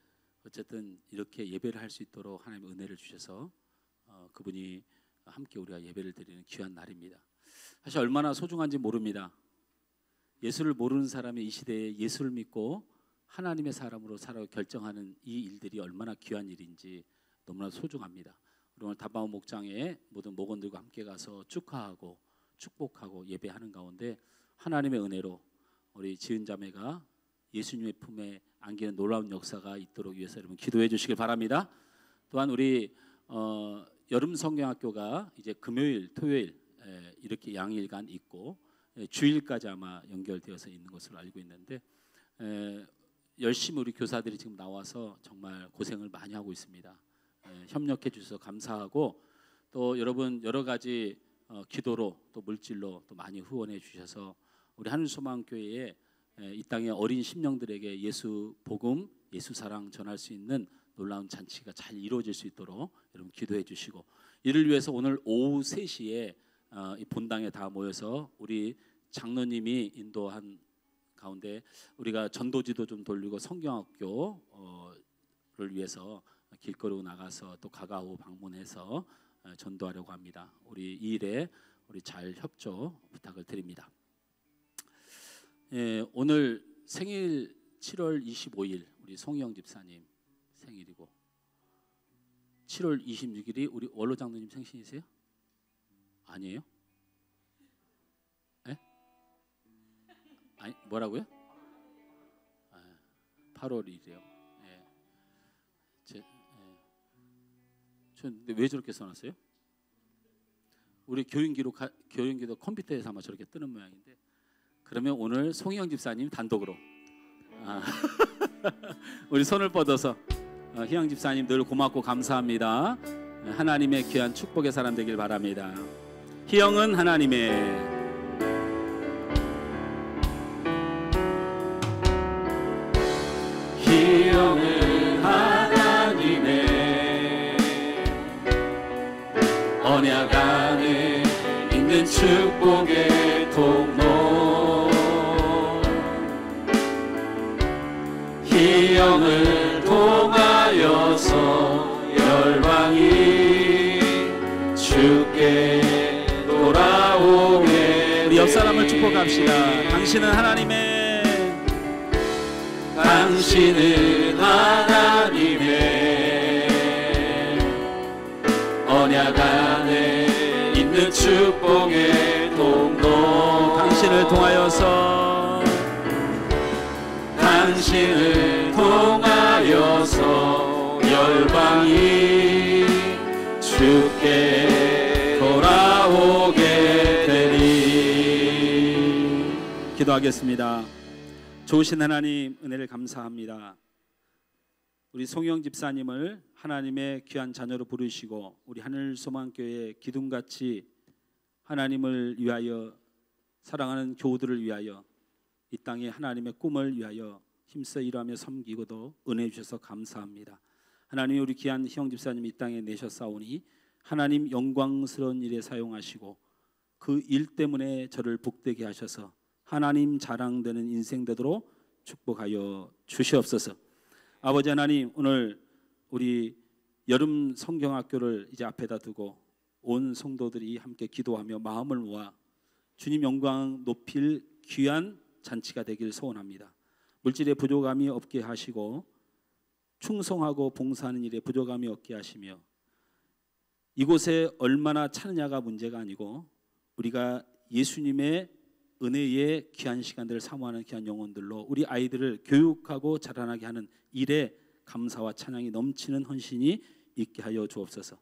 어쨌든 이렇게 예배를 할 수 있도록 하나님의 은혜를 주셔서 그분이 함께 우리가 예배를 드리는 귀한 날입니다. 사실 얼마나 소중한지 모릅니다. 예수를 모르는 사람이 이 시대에 예수를 믿고 하나님의 사람으로 살아 결정하는 이 일들이 얼마나 귀한 일인지 너무나 소중합니다. 오늘 다바오 목장에 모든 목원들과 함께 가서 축하하고 축복하고 예배하는 가운데 하나님의 은혜로 우리 지은 자매가 예수님의 품에 안기는 놀라운 역사가 있도록 위해서 여러분 기도해 주시길 바랍니다. 또한 우리 여름 성경학교가 이제 금요일, 토요일 이렇게 양일간 있고 주일까지 아마 연결되어서 있는 것으로 알고 있는데 열심히 우리 교사들이 지금 나와서 정말 고생을 많이 하고 있습니다. 협력해 주셔서 감사하고, 또 여러분 여러 가지 기도로 또 물질로 또 많이 후원해 주셔서 우리 하늘소망교회에 이 땅의 어린 심령들에게 예수 복음, 예수 사랑 전할 수 있는 놀라운 잔치가 잘 이루어질 수 있도록 여러분 기도해 주시고, 이를 위해서 오늘 오후 3시에 이 본당에 다 모여서 우리 장로님이 인도한 가운데 우리가 전도지도 좀 돌리고 성경학교를 위해서 길거리로 나가서 또 가가오 방문해서 전도하려고 합니다. 우리 이 일에 우리 잘 협조 부탁을 드립니다. 오늘 생일 7월 25일 우리 송희영 집사님 생일이고, 7월 26일이 우리 원로 장로님 생신이세요? 아니에요? 에? 아니 뭐라고요? 8월 1일이요. 근데 왜 저렇게 써놨어요? 우리 교인기도 컴퓨터에서 아마 저렇게 뜨는 모양인데, 그러면 오늘 송희영 집사님 단독으로 우리 손을 뻗어서 희영 집사님 늘 고맙고 감사합니다. 하나님의 귀한 축복의 사람 되길 바랍니다. 희영은 하나님의 희영은 하나님의 언약 안에 있는 축복의 통 이 영을 통하여서 열방이 주께 돌아오게. 우리 옆 사람을 축복합시다. 당신은 하나님의 언약 안에 있는 축복의 통로. 당신을 통하여서 열방이 주께 돌아오게 되리. 기도하겠습니다. 좋으신 하나님, 은혜를 감사합니다. 우리 송영 집사님을 하나님의 귀한 자녀로 부르시고 우리 하늘소망교회 기둥같이 하나님을 위하여 사랑하는 교우들을 위하여 이 땅에 하나님의 꿈을 위하여 힘써 일하며 섬기고도 은혜 주셔서 감사합니다. 하나님, 우리 귀한 형 집사님 이 땅에 내셨사오니 하나님 영광스러운 일에 사용하시고 그 일 때문에 저를 복되게 하셔서 하나님 자랑되는 인생 되도록 축복하여 주시옵소서. 아버지 하나님, 오늘 우리 여름 성경학교를 이제 앞에다 두고 온 성도들이 함께 기도하며 마음을 모아 주님 영광 높일 귀한 잔치가 되길 소원합니다. 물질에 부족함이 없게 하시고 충성하고 봉사하는 일에 부족함이 없게 하시며 이곳에 얼마나 차느냐가 문제가 아니고 우리가 예수님의 은혜의 귀한 시간들을 사모하는 귀한 영혼들로 우리 아이들을 교육하고 자라나게 하는 일에 감사와 찬양이 넘치는 헌신이 있게 하여 주옵소서.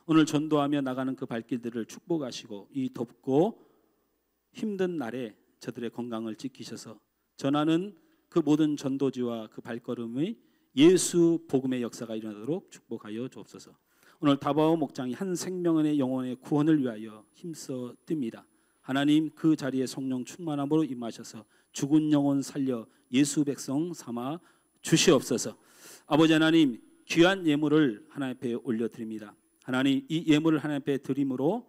오늘 전도하며 나가는 그 발길들을 축복하시고 이 덥고 힘든 날에 저들의 건강을 지키셔서 전하는 그 모든 전도지와 그 발걸음의 예수 복음의 역사가 일어나도록 축복하여 주옵소서. 오늘 다바오 목장이 한 생명의 영혼의 구원을 위하여 힘써 뜁니다. 하나님, 그 자리에 성령 충만함으로 임하셔서 죽은 영혼 살려 예수 백성 삼아 주시옵소서. 아버지 하나님, 귀한 예물을 하나님 앞에 올려드립니다. 하나님, 이 예물을 하나님 앞에 드림으로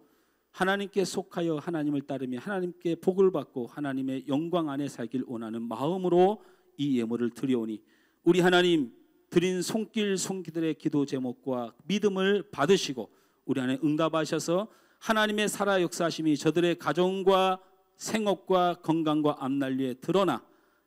하나님께 속하여 하나님을 따르며 하나님께 복을 받고 하나님의 영광 안에 살길 원하는 마음으로 이 예물을 드려오니 우리 하나님 드린 손길들의 기도 제목과 믿음을 받으시고 우리 안에 응답하셔서 하나님의 살아 역사하심이 저들의 가정과 생업과 건강과 앞날리에 드러나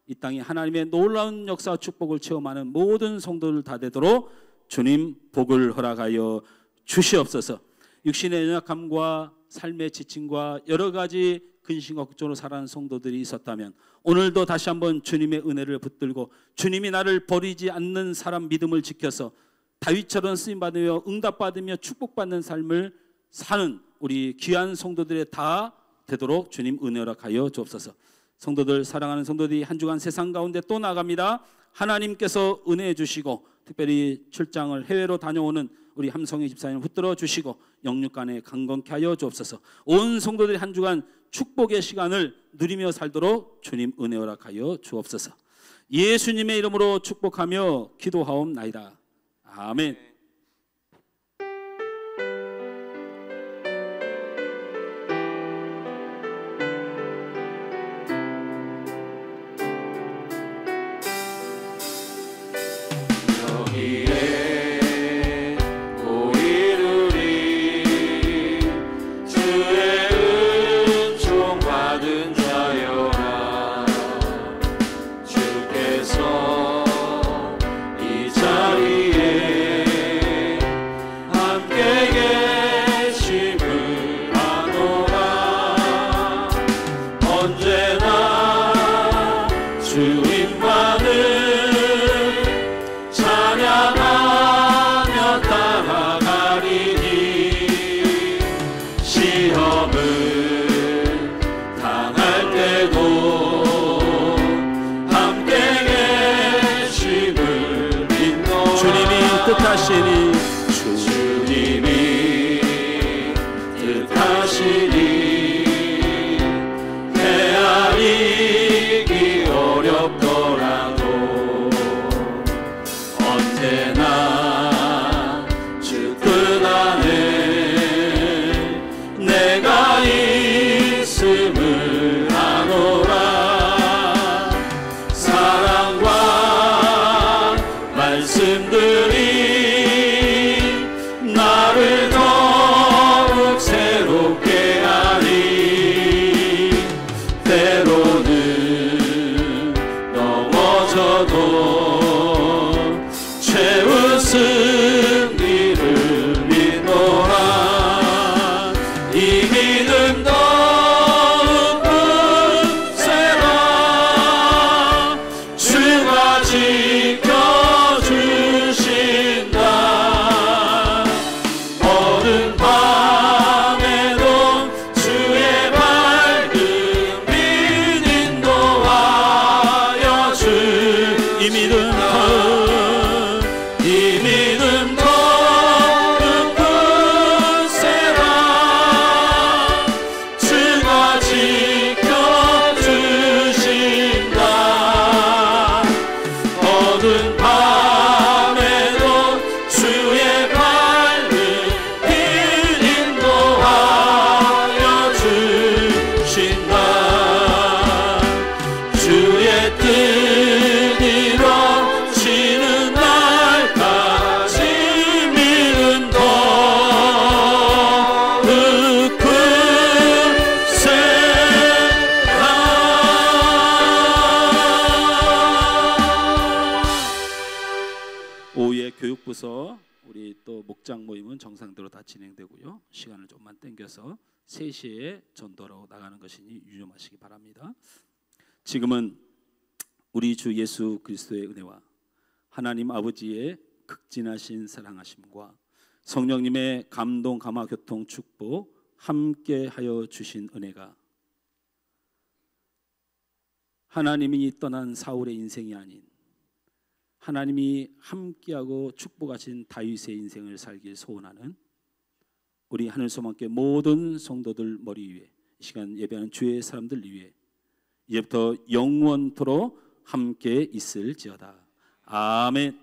이 땅에 하나님의 놀라운 역사와 축복을 체험하는 모든 성도들 다 되도록 주님 복을 허락하여 주시옵소서. 육신의 연약함과 삶의 지침과 여러 가지 근심과 걱정으로 살아가는 성도들이 있었다면 오늘도 다시 한번 주님의 은혜를 붙들고 주님이 나를 버리지 않는 사람 믿음을 지켜서 다윗처럼 쓰임받으며 응답받으며 축복받는 삶을 사는 우리 귀한 성도들의 다 되도록 주님 은혜 허락하여 주옵소서. 성도들, 사랑하는 성도들이 한 주간 세상 가운데 또 나갑니다. 하나님께서 은혜해 주시고 특별히 출장을 해외로 다녀오는 우리 함성희 집사님을 붙들어 주시고 영육간에 강건케 하여 주옵소서. 온 성도들이 한 주간 축복의 시간을 누리며 살도록 주님 은혜 허락하여 주옵소서. 예수님의 이름으로 축복하며 기도하옵나이다. 아멘. 주님이 뜻하시니 헤아리기 어렵더라도 언제나 주 뜻 안에 내가 있음을 아노라. 사랑과 넘어져도 최우승 이름이노라. 이 믿음 더욱 굳세라. 주가 지켜주신다. 어두운 밤에도 주의 밝은 빛 인도하여 주. 이 믿음 더욱 굳세라. 주가 지켜주신다. 어두운 밤에도 주의 밝은 빛 인도하여 주신다. 주의 뜻 이루어지는 날까지 믿음 더욱 굳세라. 오후에 교육부서 우리 또 목장 모임은 정상대로 다 진행되고요. 시간을 좀만 당겨서 3시에 전도로 나가는 것이니 유념하시기 바랍니다. 지금은 우리 주 예수 그리스도의 은혜와 하나님 아버지의 극진하신 사랑하심과 성령님의 감동 감화 교통 축복 함께하여 주신 은혜가 하나님이 떠난 사울의 인생이 아닌 하나님이 함께하고 축복하신 다윗의 인생을 살길 소원하는 우리 하늘소망교회 모든 성도들 머리 위에 이 시간 예배하는 주의 사람들 위에 이제부터 영원토록 함께 있을지어다. 아멘.